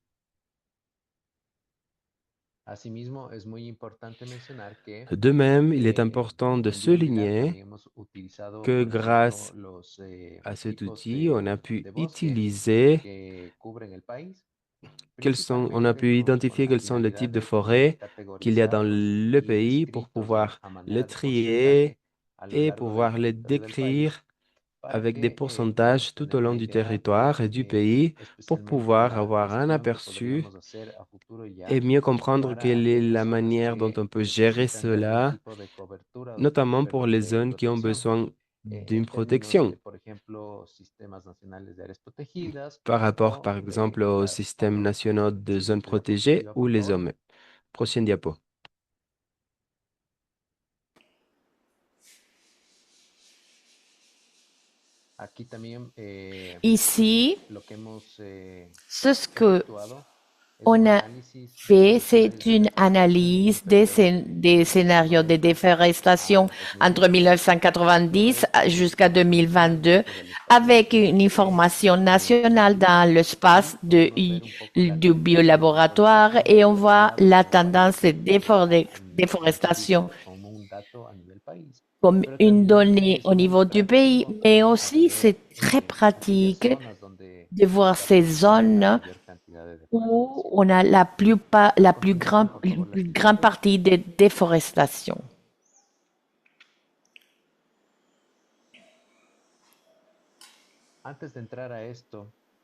Asimismo, es muy importante mencionar que De même, il est important de en UNB Lab souligner también hemos utilizado, que por ejemplo, grâce los à cet equipos outil, on a pu de bosque utiliser que cubren el país, on a pu principalmente con identifier la quels sont les finalidad types de de poder forêts qu'il y a dans categorizarlos le bien pays pour descritos pouvoir a le manera de trier porcentaje et pouvoir les décrire avec des pourcentages tout au long du territoire et du pays pour pouvoir avoir un aperçu et mieux comprendre quelle est la manière dont on peut gérer cela, notamment pour les zones qui ont besoin d'une protection par rapport, par exemple, aux systèmes nationaux de zones protégées ou les zones. Prochaine diapo. Ici, ce que on a fait, c'est une analyse des scénarios de déforestation entre 1990 jusqu'à 2022 avec une information nationale dans l'espace du biolaboratoire et on voit la tendance de déforestation comme une donnée au niveau du pays, mais aussi c'est très pratique de voir ces zones où on a la plus grande partie de déforestation.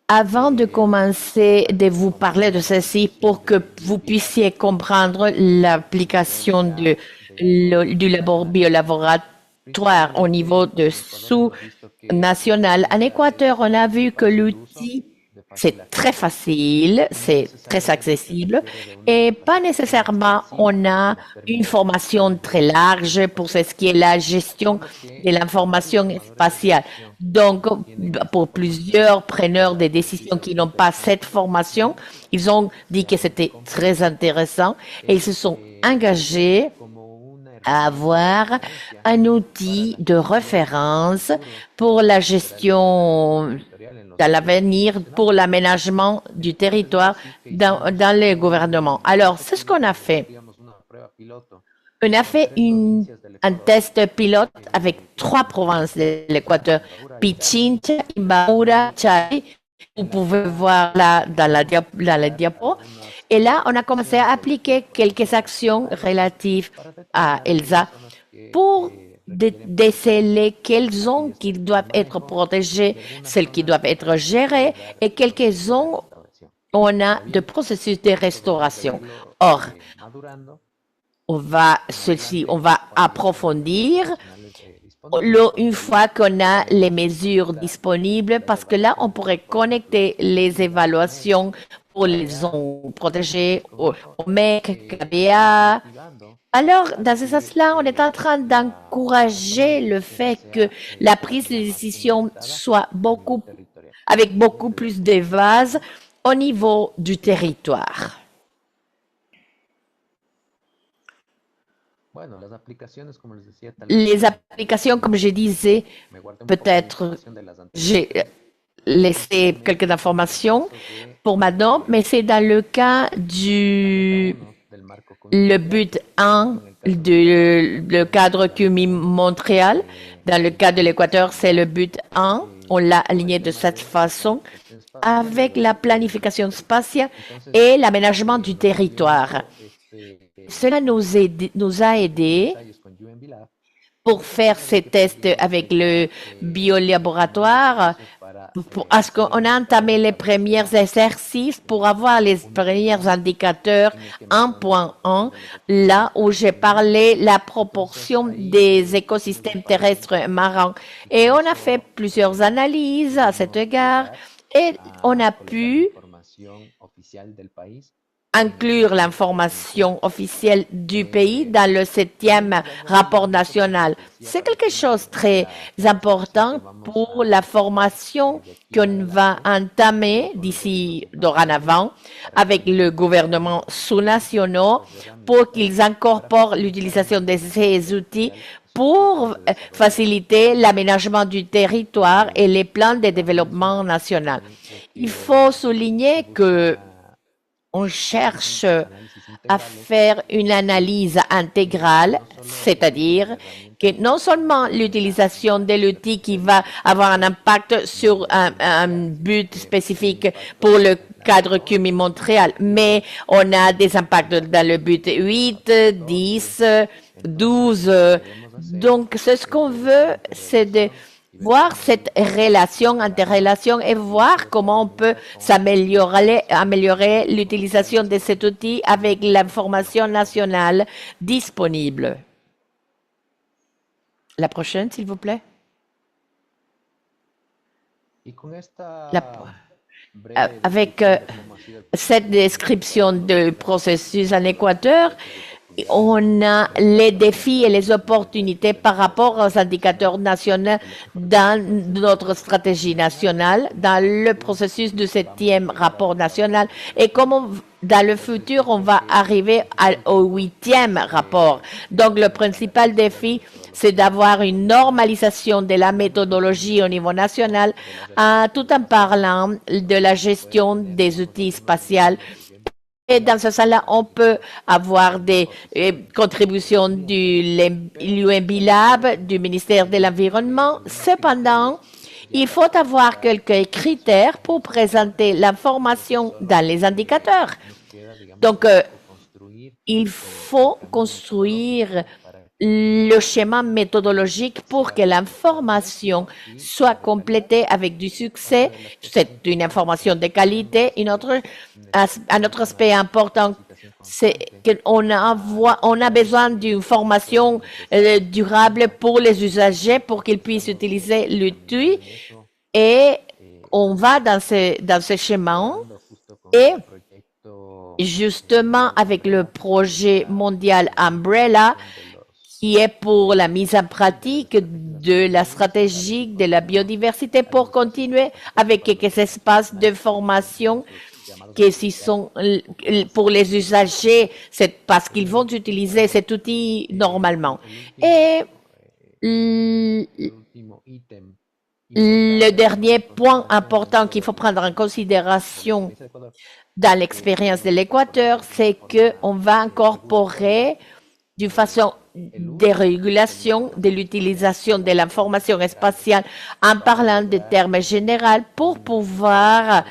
Avant de commencer de vous parler de ceci, pour que vous puissiez comprendre l'application du biolaboratoire au niveau de sous-national, en Équateur, on a vu que l'outil c'est très facile, c'est très accessible et pas nécessairement on a une formation très large pour ce qui est la gestion de l'information spatiale. Donc, pour plusieurs preneurs de décisions qui n'ont pas cette formation, ils ont dit que c'était très intéressant et ils se sont engagés à avoir un outil de référence pour la gestion dans l'avenir pour l'aménagement du territoire dans les gouvernements. Alors, c'est ce qu'on a fait. On a fait un test pilote avec 3 provinces de l'Équateur, Pichincha, Imbabura, Chay. Vous pouvez voir là dans la diapo. Et là, on a commencé à appliquer quelques actions relatives à ELSA pour déceler quelles zones qui doivent être protégées, celles qui doivent être gérées et quelques zones où on a de processus de restauration. Or, on va approfondir une fois qu'on a les mesures disponibles parce que là, on pourrait connecter les évaluations pour les zones protégées au MEC, KBA. Alors, dans ce sens-là, on est en train d'encourager le fait que la prise de décision soit avec beaucoup plus de bases au niveau du territoire. Les applications, comme je disais, peut-être j'ai laissé quelques informations pour maintenant, mais c'est dans le cas le but 1 le cadre QMI Montréal. Dans le cas de l'Équateur, c'est le but 1. On l'a aligné de cette façon avec la planification spatiale et l'aménagement du territoire. Cela nous a aidés pour faire ces tests avec le biolaboratoire, parce qu'on a entamé les premiers exercices pour avoir les premiers indicateurs 1.1, là où j'ai parlé la proportion des écosystèmes terrestres et marins. Et on a fait plusieurs analyses à cet égard et on a pu inclure l'information officielle du pays dans le 7e rapport national. C'est quelque chose de très important pour la formation qu'on va entamer d'ici dorénavant avec le gouvernement sous-nationaux pour qu'ils incorporent l'utilisation de ces outils pour faciliter l'aménagement du territoire et les plans de développement national. Il faut souligner que on cherche à faire une analyse intégrale, c'est-à-dire que non seulement l'utilisation de l'outil qui va avoir un impact sur un but spécifique pour le cadre QMI Montréal, mais on a des impacts dans le but 8, 10, 12, Donc, ce qu'on veut, c'est de voir cette relation, interrelation et voir comment on peut améliorer l'utilisation de cet outil avec l'information nationale disponible. La prochaine, s'il vous plaît. Avec cette description du processus en Équateur, on a les défis et les opportunités par rapport aux indicateurs nationaux dans notre stratégie nationale, dans le processus du 7e rapport national et comment dans le futur on va arriver au 8e rapport. Donc le principal défi, c'est d'avoir une normalisation de la méthodologie au niveau national tout en parlant de la gestion des outils spatials. Et dans ce sens-là, on peut avoir des contributions du UMB Lab, du ministère de l'Environnement. Cependant, il faut avoir quelques critères pour présenter l'information dans les indicateurs. Donc, il faut construire le schéma méthodologique pour que l'information soit complétée avec du succès. C'est une information de qualité. Un autre aspect important, c'est qu'on a besoin d'une formation durable pour les usagers pour qu'ils puissent utiliser l'outil. Et on va dans ce schéma et justement avec le projet mondial Umbrella, qui est pour la mise en pratique de la stratégie de la biodiversité pour continuer avec quelques espaces de formation qui sont pour les usagers, c'est parce qu'ils vont utiliser cet outil normalement. Et le dernier point important qu'il faut prendre en considération dans l'expérience de l'Équateur, c'est qu'on va incorporer d'une façon des régulations de l'utilisation de l'information spatiale en parlant de termes généraux pour pouvoir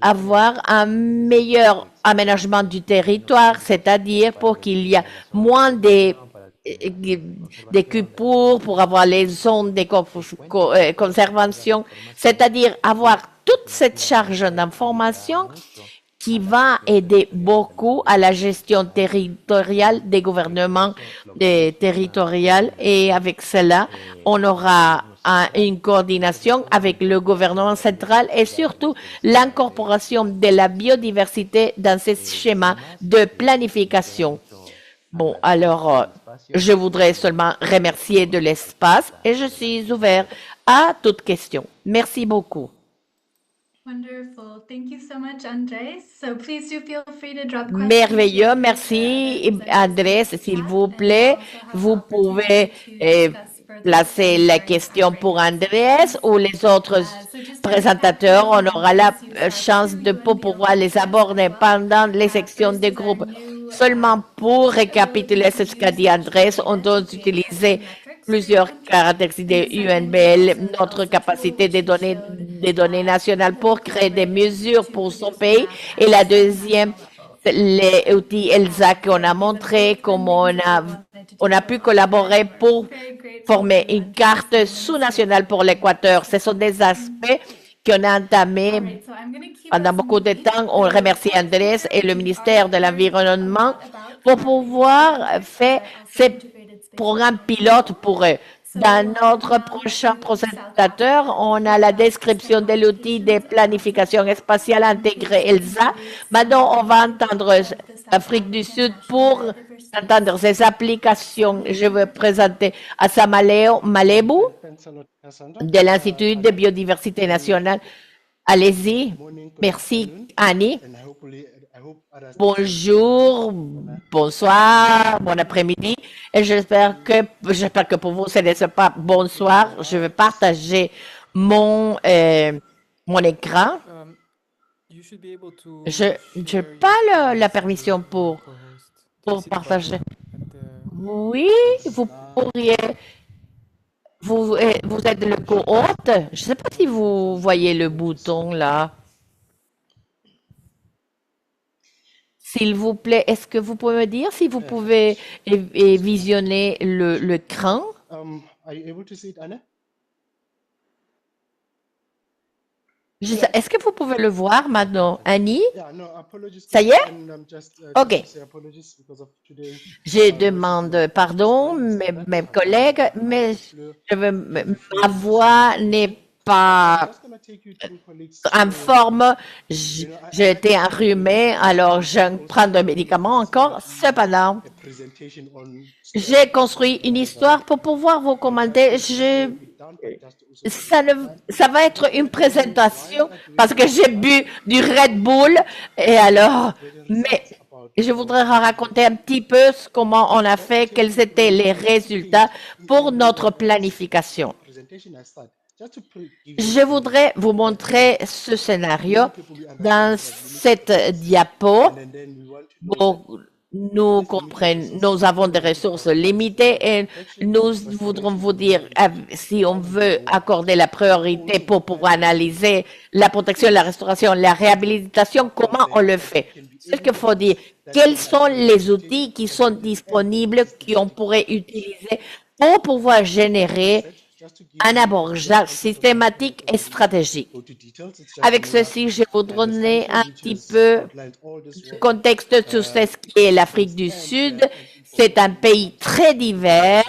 avoir un meilleur aménagement du territoire, c'est-à-dire pour qu'il y ait moins des coupures, pour avoir les zones de conservation, c'est-à-dire avoir toute cette charge d'information qui va aider beaucoup à la gestion territoriale des gouvernements territoriaux. Et avec cela, on aura une coordination avec le gouvernement central et surtout l'incorporation de la biodiversité dans ces schémas de planification. Bon, alors, je voudrais seulement remercier de l'espace et je suis ouvert à toute question. Merci beaucoup. Wonderful. Thank you so much, Andrés. So please do feel free to drop questions. Merveilleux. Merci, Andrés. S'il vous plaît, vous pouvez placer la question pour Andrés ou les autres présentateurs. On aura la chance de pouvoir les aborder pendant les sections des groupes. Seulement pour récapituler ce qu'a dit Andrés, on doit utiliser plusieurs caractéristiques de UNBL, notre capacité des données nationales pour créer des mesures pour son pays. Et la deuxième, les outils ELSA qu'on a montré, comment on a pu collaborer pour former une carte sous-nationale pour l'Équateur. Ce sont des aspects qu'on a entamés pendant beaucoup de temps. On remercie Andrés et le ministère de l'Environnement pour pouvoir faire ces programmes pilotes pour eux. Dans notre prochain présentateur, on a la description de l'outil de planification spatiale intégrée ELSA. Maintenant, on va entendre l'Afrique du Sud pour entendre ses applications. Je vais présenter Asamaleo Malebu de l'Institut de biodiversité nationale. Allez-y. Merci, Annie. Bonjour, bonsoir, bon après-midi. Et j'espère que pour vous, ce n'est pas bonsoir. Je vais partager mon écran. Je n'ai pas la permission pour partager. Oui, vous pourriez. Vous êtes le co-hôte. Je ne sais pas si vous voyez le bouton là. S'il vous plaît, est-ce que vous pouvez me dire si vous pouvez visionner l'écran? Are you able to see it, Anna? Est-ce que vous pouvez le voir maintenant, Annie? Yeah, no, apologies. Ça y est? And I'm just, Ok. just to say apologies because of today. Je demande pardon, mes collègues, mais ma voix n'est pas I'm just gonna take you through, colleagues. en forme. J'ai été enrhumée, alors je prends des médicaments encore. Cependant, A presentation on j'ai construit une histoire pour pouvoir vous commenter. Ça va être une présentation parce que j'ai bu du Red Bull et alors, mais je voudrais raconter un petit peu comment on a fait, quels étaient les résultats pour notre planification. presentation I start. Just to give Je voudrais vous montrer ce scénario dans cette diapo. and then we want to know Pour nous avons des ressources limitées et nous voudrons vous dire si on veut accorder la priorité pour pouvoir analyser la protection, la restauration, la réhabilitation, comment on le fait. C'est ce qu'il faut dire. Quels sont les outils qui sont disponibles qu'on pourrait utiliser pour pouvoir générer just to give un abordage systématique et stratégique. go to details. It's just Avec ceci, je vais vous donner un petit peu outlined all this le work. contexte sur ce qui est l'Afrique du Sud. C'est un pays très divers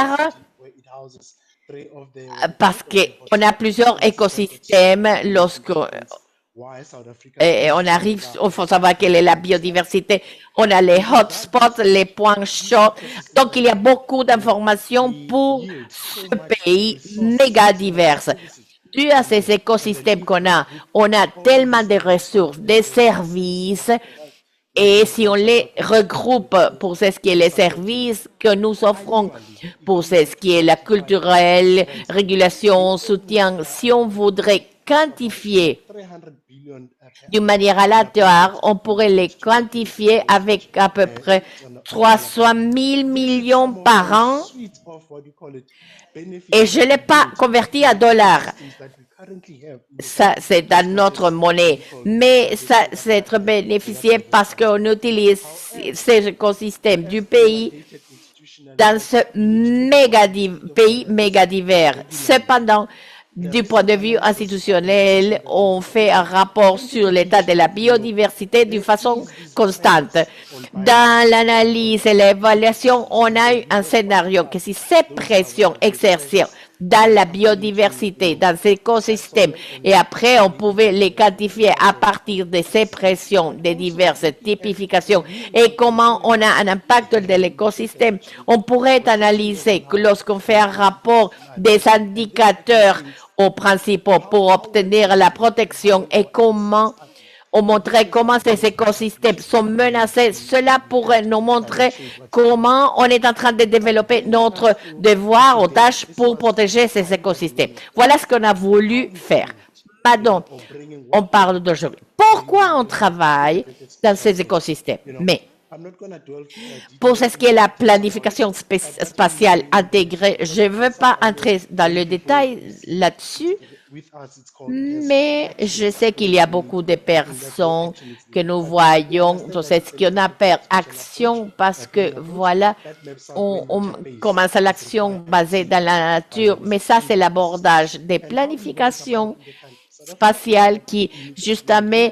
Where it houses three of the parce qu'on a plusieurs écosystèmes lorsque why South Africa et on arrive, il faut savoir quelle est la biodiversité. On a les hotspots, les points chauds. Donc, il y a beaucoup d'informations pour ce pays méga divers. Dû à ces écosystèmes qu'on a, on a tellement de ressources, des services, et si on les regroupe pour ce qui est les services que nous offrons, pour ce qui est la culturelle, régulation, soutien, si on voudrait quantifier 300 billion d'une manière aléatoire, on pourrait les quantifier avec à peu près 300 000 millions par an. suite of what you call it benefits Et je ne l'ai pas converti à dollars. that we currently have. Ça, c'est dans notre monnaie. Mais ça, c'est être bénéficié parce qu'on utilise ces écosystèmes du pays dans ce pays méga divers. Cependant, du point de vue institutionnel, on fait un rapport sur l'état de la biodiversité d'une façon constante. Dans l'analyse et l'évaluation, on a eu un scénario que si ces pressions exercées dans la biodiversité, dans ces écosystèmes, et après on pouvait les quantifier à partir de ces pressions, des diverses typifications, et comment on a un impact de l'écosystème, on pourrait analyser que lorsqu'on fait un rapport des indicateurs aux principaux pour obtenir la protection et comment on montrait comment ces écosystèmes sont menacés. Cela pourrait nous montrer comment on est en train de développer notre devoir aux tâches pour protéger ces écosystèmes. Voilà ce qu'on a voulu faire. Maintenant, on parle d'aujourd'hui. Pourquoi on travaille dans ces écosystèmes? Mais I'm not going to dwell deep pour ce qui est la planification spatiale intégrée, je ne veux pas entrer dans le détail là-dessus. with us. It's called Mais je sais qu'il y a beaucoup de personnes que nous voyons dans ce qu'on appelle action parce que voilà, on commence à l'action basée dans la nature, mais ça c'est l'abordage des planifications spatiales qui justement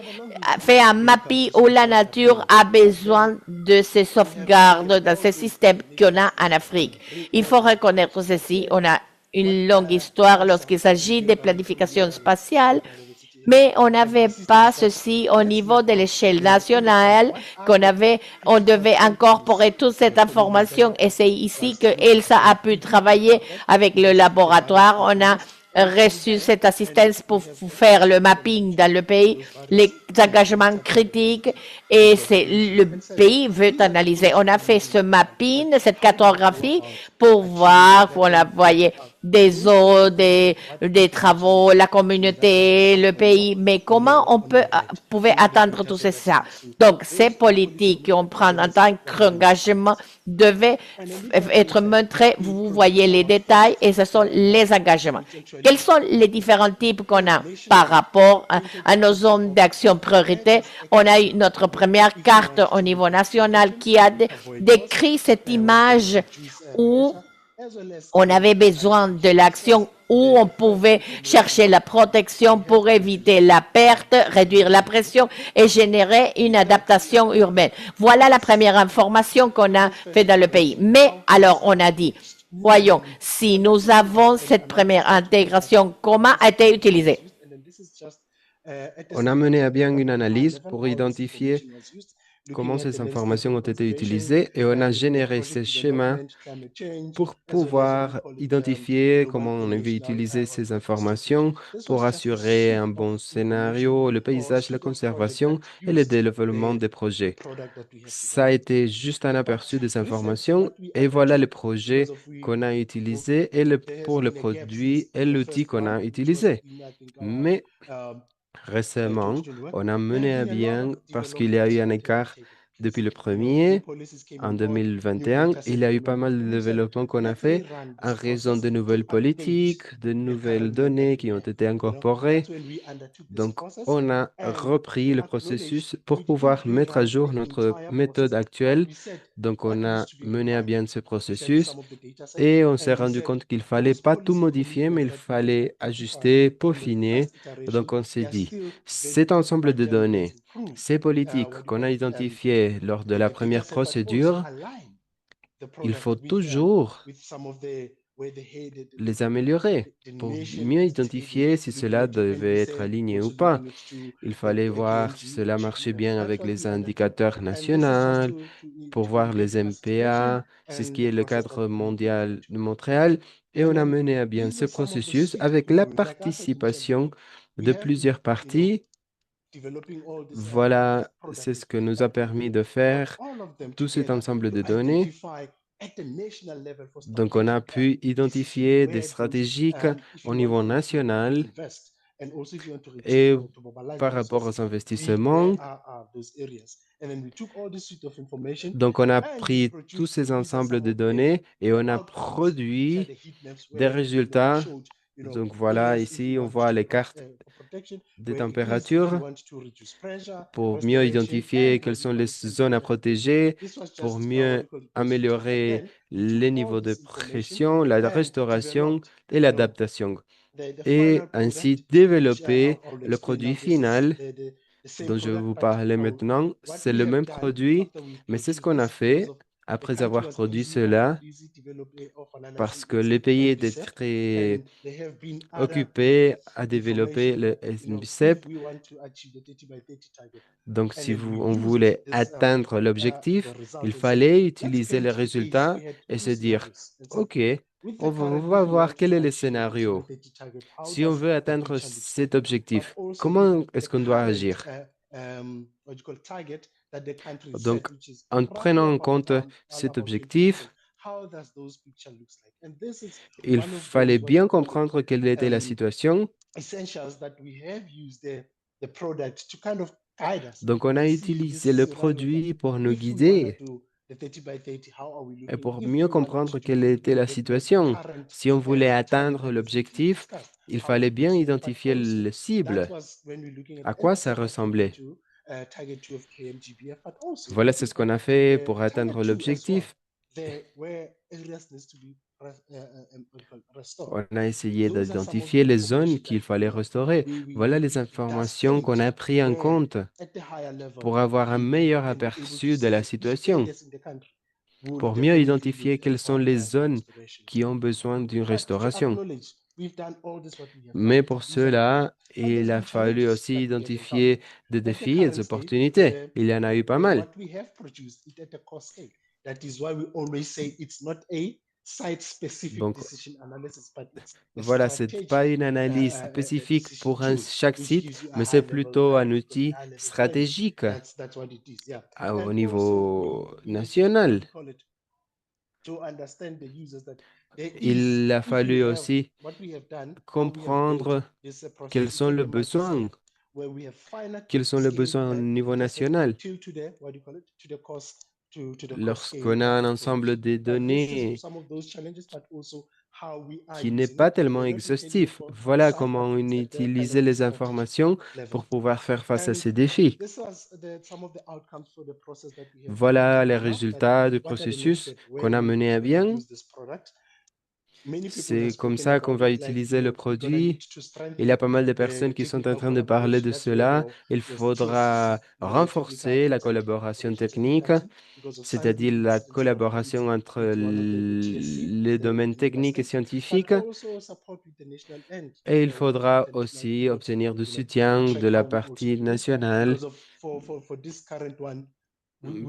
fait un mapping où la nature a besoin de ces sauvegardes dans ce système qu'on a en Afrique. Il faut reconnaître ceci, on a une longue histoire lorsqu'il s'agit de planification spatiale, mais on n'avait pas ceci au niveau de l'échelle nationale, on devait incorporer toute cette information et c'est ici que Elsa a pu travailler avec le laboratoire. On a reçu cette assistance pour faire le mapping dans le pays, les engagements critiques et le pays veut analyser. On a fait ce mapping, cette cartographie pour voir, on a voyé des eaux, des travaux, la communauté, le pays, mais comment on pouvait atteindre tout ça? Donc, ces politiques qu'on prend en tant qu'engagement devaient être montrées. Vous voyez les détails et ce sont les engagements. Quels sont les différents types qu'on a par rapport à nos zones d'action priorité. On a eu notre première carte au niveau national qui a décrit cette image où on avait besoin de l'action, où on pouvait chercher la protection pour éviter la perte, réduire la pression et générer une adaptation urbaine. Voilà la première information qu'on a fait dans le pays. Mais alors, on a dit, voyons, si nous avons cette première intégration, comment a été utilisée? On a mené à bien une analyse pour identifier comment ces informations ont été utilisées et on a généré ces schémas pour pouvoir identifier comment on avait utilisé ces informations pour assurer un bon scénario, le paysage, la conservation et le développement des projets. Ça a été juste un aperçu des informations et voilà le projet qu'on a utilisé pour le produit et l'outil qu'on a utilisé. Mais récemment, on a mené à bien parce qu'il y a eu un écart depuis le premier. En 2021, il y a eu pas mal de développements qu'on a fait en raison de nouvelles politiques, de nouvelles données qui ont été incorporées. Donc, on a repris le processus pour pouvoir mettre à jour notre méthode actuelle. Donc, on a mené à bien ce processus et on s'est rendu compte qu'il fallait pas tout modifier, mais il fallait ajuster, peaufiner. Donc, on s'est dit, cet ensemble de données, ces politiques qu'on a identifiées lors de la première procédure, il faut toujours les améliorer pour mieux identifier si cela devait être aligné ou pas. Il fallait voir si cela marchait bien avec les indicateurs nationaux, pour voir les MPA, c'est ce qui est le cadre mondial de Montréal, et on a mené à bien ce processus avec la participation de plusieurs parties. Voilà, c'est ce que nous a permis de faire tout cet ensemble de données. Donc, on a pu identifier des stratégies au niveau national et par rapport aux investissements. Donc, on a pris tous ces ensembles de données et on a produit des résultats. Donc, voilà, ici, on voit les cartes des températures pour mieux identifier quelles sont les zones à protéger, pour mieux améliorer les niveaux de pression, la restauration et l'adaptation. Et ainsi développer le produit final dont je vais vous parler maintenant. C'est le même produit, mais c'est ce qu'on a fait après avoir produit cela parce que les pays étaient très occupés à développer le SNBCEP. Donc, si on voulait atteindre l'objectif, il fallait utiliser les résultats et se dire, OK, on va voir quel est le scénario. Si on veut atteindre cet objectif, comment est-ce qu'on doit agir? Donc, en prenant en compte cet objectif, il fallait bien comprendre quelle était la situation. Donc, on a utilisé le produit pour nous guider et pour mieux comprendre quelle était la situation. Si on voulait atteindre l'objectif, il fallait bien identifier le cible, à quoi ça ressemblait. Voilà, c'est ce qu'on a fait pour atteindre l'objectif. On a essayé d'identifier les zones qu'il fallait restaurer. Voilà les informations qu'on a prises en compte pour avoir un meilleur aperçu de la situation, pour mieux identifier quelles sont les zones qui ont besoin d'une restauration. Mais pour cela, il a fallu aussi identifier des défis et des opportunités. Il y en a eu pas mal. Donc, voilà, ce n'est pas une analyse spécifique pour chaque site, mais c'est plutôt un outil stratégique au niveau national. Il a fallu aussi comprendre quels sont les besoins. Quels sont les besoins au niveau national? Lorsqu'on a un ensemble de données qui n'est pas tellement exhaustif. Voilà comment on utilise les informations pour pouvoir faire face à ces défis. Voilà les résultats du processus qu'on a mené à bien. C'est comme ça qu'on va utiliser le produit. Il y a pas mal de personnes qui sont en train de parler de cela. Il faudra renforcer la collaboration technique, c'est-à-dire la collaboration entre les domaines techniques et scientifiques. Et il faudra aussi obtenir du soutien de la partie nationale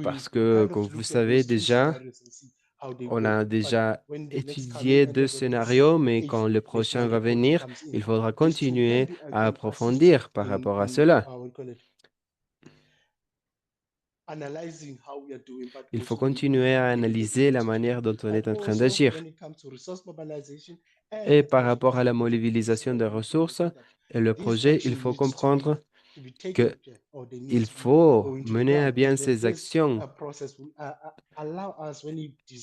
parce que, comme vous savez déjà, on a déjà étudié 2 scénarios, mais quand le prochain va venir, il faudra continuer à approfondir par rapport à cela. Il faut continuer à analyser la manière dont on est en train d'agir. Et par rapport à la mobilisation des ressources et le projet, il faut comprendre qu'il faut mener à bien ces actions.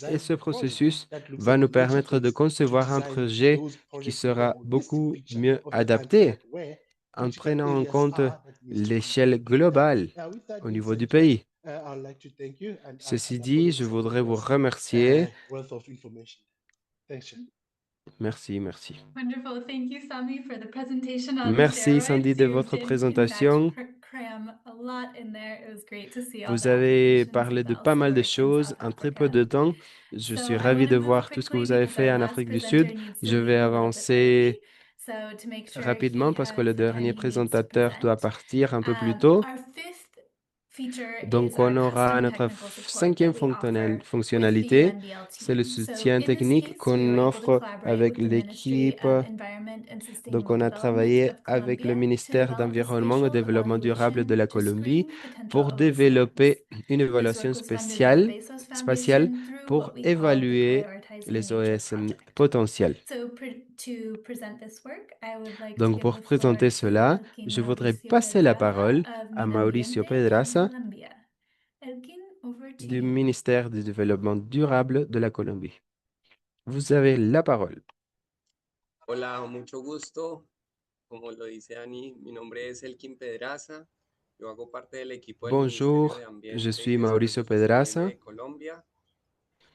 Et ce processus va nous permettre de concevoir un projet qui sera beaucoup mieux adapté en prenant en compte l'échelle globale au niveau du pays. Ceci dit, je voudrais vous remercier. Merci, merci. Wonderful. Thank you, Sami, for the presentation on Merci, Sandy, steroids. de You votre did, in présentation. fact, cram a lot in there. It was great to see all Vous the avez applications parlé of de the pas ELSA mal de work in choses South en très peu Africa. de temps. Je So suis I ravi want to de move voir tout ce que quickly vous avez because fait our en last Afrique du presenter Sud. needs to Je vais leave a little bit early. avancer So to make sure rapidement he parce que has le the time dernier he needs to présentateur doit present. partir un peu plus tôt. Our fifth feature is Donc, our on aura custom notre technical support that cinquième we offer with the fonctionnalité. UNDL C'est le team. So soutien in this technique case, we qu'on were able to offre collaborate avec with the Ministry l'équipe. of Environment and Donc, Sustainable on a Development travaillé of avec le Colombia to ministère develop a d'Environnement et spatial Développement durable de evaluation la to Colombie screen potential pour OSMs. développer une This évaluation work was funded by the Bezos spatiale Foundation through pour what we call the évaluer Prioritizing les Nature OSM project. potentiels. So to present this work, I would like to Donc, give pour the floor présenter to cela, Elkin je voudrais Mauricio passer la Pedraza parole of à Medio Mauricio Ambiente in Pedraza Colombia. Elkin, over to du you. ministère du Développement durable de la Colombie. Vous avez la parole. Hola, mucho gusto. Como lo dice Dani, mi nombre es Elkin Pedraza. Yo hago parte del equipo del Ministerio de Bonjour, je Ambiente y suis Desarrollo Mauricio Sostenible Pedraza. de Colombia.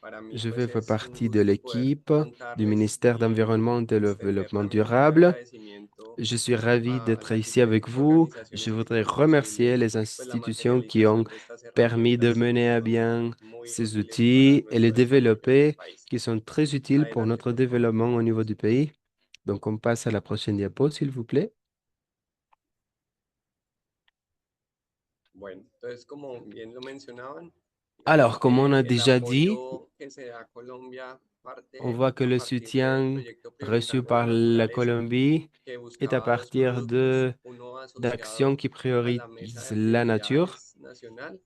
Para mí, Je pues fais es un partie de gusto poder l'équipe du contarles ministère y d'Environnement et de extender Développement también mi durable. agradecimiento Je suis ravi a d'être las ici avec diferentes vous. Je organizaciones que voudrais hicieron remercier posible les pues la institutions qui ont materialización de estas permis de herramientas mener à que bien son muy ces útiles para outils et les nuestro desarrollo en el développer, país. qui sont très utiles pour Adelante, notre por favor. développement au niveau du pays. Donc, on passe à la prochaine diapo, s'il vous plaît. Bueno, entonces como bien lo mencionaban, Alors, comme on a el déjà dit, apoyo que se da a Colombia on parte voit que a le partir del soutien proyecto reçu prioritario de par la naturaleza Colombie que est à buscaba dos partir productos, uno d'actions asociado qui a la mesa priorisent de la nature. prioridades nacional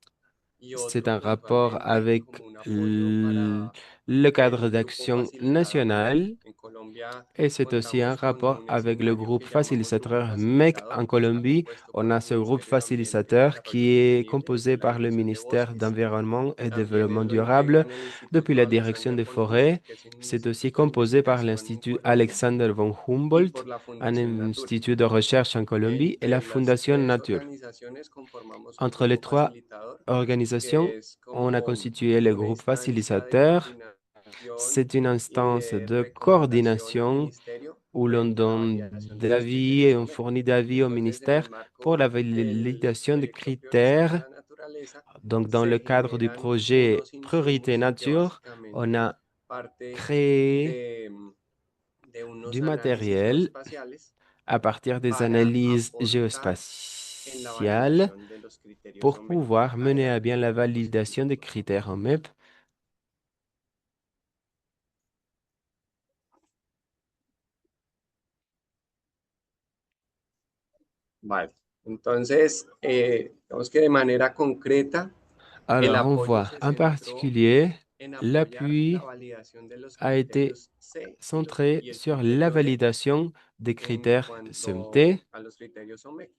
y C'est otro un rapport puntualmente avec como un apoyo para le cadre el grupo d'action facilitador MEC. national En Colombia et c'est aussi un contamos con rapport un avec le escenario groupe que llamamos grupo facilitateur MEC en facilitador, que está Colombie. compuesto On por a el ce groupe Ministerio de Ambiente y facilitateur Desarrollo qui est Sostenible composé desde la par le Dirección de ministère Bosques. d'Environnement et También Développement lo durable integran el depuis Instituto la direction Alexander des von Humboldt, forêts. que es un C'est aussi instituto de composé par investigación en l'Institut Colombia, Alexander von y por Humboldt, la un Fundación Nature. institut de recherche en Colombie, et la Entre las Fondation tres Nature. organizaciones conformamos un Entre les grupo trois facilitador organisations, que es on a como constitué le una groupe instancia de facilitateur. coordinación C'est une y instance de de recomendación al coordination ministerio où l'on frente a la donne validación de los d'avis et criterios on OMEC. fournit d'avis au Entonces, en el ministère pour la marco del validation des proyecto Priorizando critères. la Naturaleza, Donc, dans se le cadre du generan projet unos Priorité insumos que Nature, on básicamente a parte créé de unos du análisis matériel geoespaciales à partir des para analyses aportar en la géospatiales validación de los criterios pour OMEC. pouvoir mener à Adelante bien con la la validation diapositiva, des por favor. critères OMEP. Vale. Entonces, digamos que de manera concreta, el Alors, on apoyo voit se en centró particulier, en apoyar l'appui la validación de los a été criterios C centré y el sur la criterio D validation des en critères cuanto CMT a los criterios OMEC.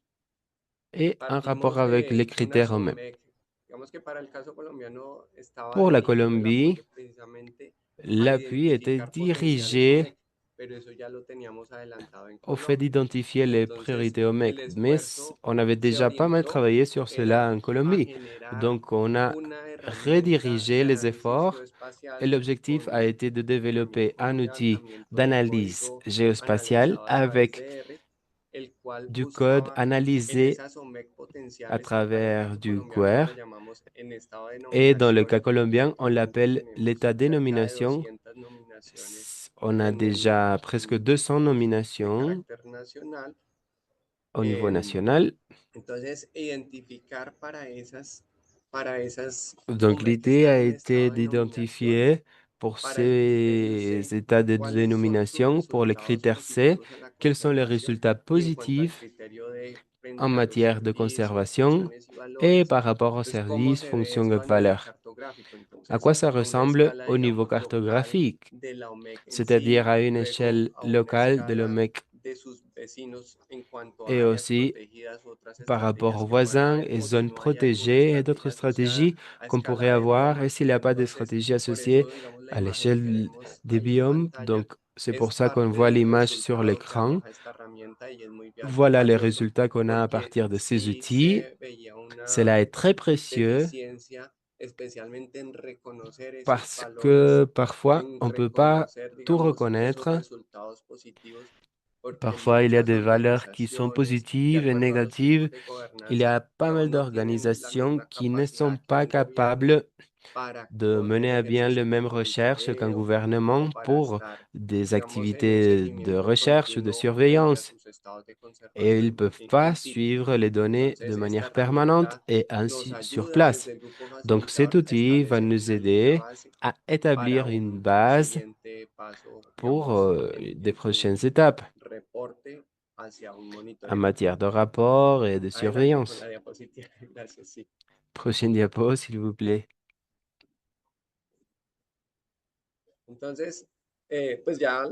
et un rapport Partimos avec les de unas critères OMEP. OMEC, digamos que para el caso colombiano estaba Pour la dirigido el Colombie, apoyo precisamente a l'appui était identificar potenciales dirigé OMEC pero eso ya lo teníamos adelantado en au fait Colombia. d'identifier les Entonces, priorités au el MEC, mais esfuerzo on avait se déjà pas mal orientó travaillé sur cela era en a Colombie. generar Donc, on a una herramienta redirigé de les análisis efforts et geoespacial l'objectif a con, été de también développer con un un outil levantamiento de d'analyse código géospatiale analizado a través avec de R, el cual du code buscaba en analysé esas OMEC à potenciales, que para el travers caso du colombiano lo queer. llamamos en estado de Et dans le nominación. cas colombien, on Actualmente l'appelle tenemos l'état cerca de dénomination. 200 nominaciones On a déjà presque en 200 de nominations carácter nacional. au niveau Em, national. entonces, identificar para esas Donc, OMEC que l'idée están a en été estado de nominación, d'identifier pour para el criterio ces C, états de cuáles son sus dénomination, pour les resultados critères C, positivos en la quels sont les conservación, résultats y en cuanto al positifs criterio D, en frente a los matière de servicios, conservation funciones y et valores, par rapport aux pues cómo services, se ve fonctions eso et a nivel valeurs. cartográfico. À Entonces, quoi ça a una ressemble escala, au niveau digamos, local cartographique, de la OMEC en c'est-à-dire sí, à une luego échelle a una locale de escala l'OMEC de sus vecinos en cuanto a et áreas aussi protegidas, otras par rapport estrategias aux que puedan voisins haber, et o si zones no hay alguna protégées et d'autres estrategia asociada stratégies a qu'on pourrait escala de avoir et biomas. s'il n'y a pas de Entonces, stratégie por associée eso, digamos, la à imagen que l'échelle vemos des ahí en biomes. pantalla Donc, c'est es pour ça qu'on parte voit de los l'image sur resultados que l'écran. arroja esta herramienta y es muy Voilà les valioso résultats qu'on a à porque partir de ces sí outils. se veía una Cela est très précieux deficiencia, especialmente en reconocer esos parce valores, que parfois, en on ne peut pas reconocer, tout digamos, esos reconnaître. resultados positivos, porque Parfois, il y a muchas des valeurs qui sont organizaciones, de positives et acuerdo a los tipos négatives. de Il y gobernanza, a pas digamos, mal no tienen la d'organisations misma qui ne sont capacidad que pas un gobierno capables para de mener poder à bien ejercer le su même control y recherche qu'un cateo o gouvernement para pour estar, des digamos, en un activités de seguimiento recherche ou de continuo frente a surveillance. sus estados de Et ils ne conservación peuvent pas in situ. suivre les données de Entonces, esta manière permanente herramienta et nos ainsi sur ayuda place. desde el grupo Donc, cet facilitador a outil va establecer nous una línea aider base à para établir une un base siguiente paso, pour digamos, des en su prochaines étapes reporte hacia un en monitoreo. matière de rapport et de Adelante con surveillance. la diapositiva. Gracias, sí. Prochaine diapo, s'il vous plaît. Entonces, pues ya,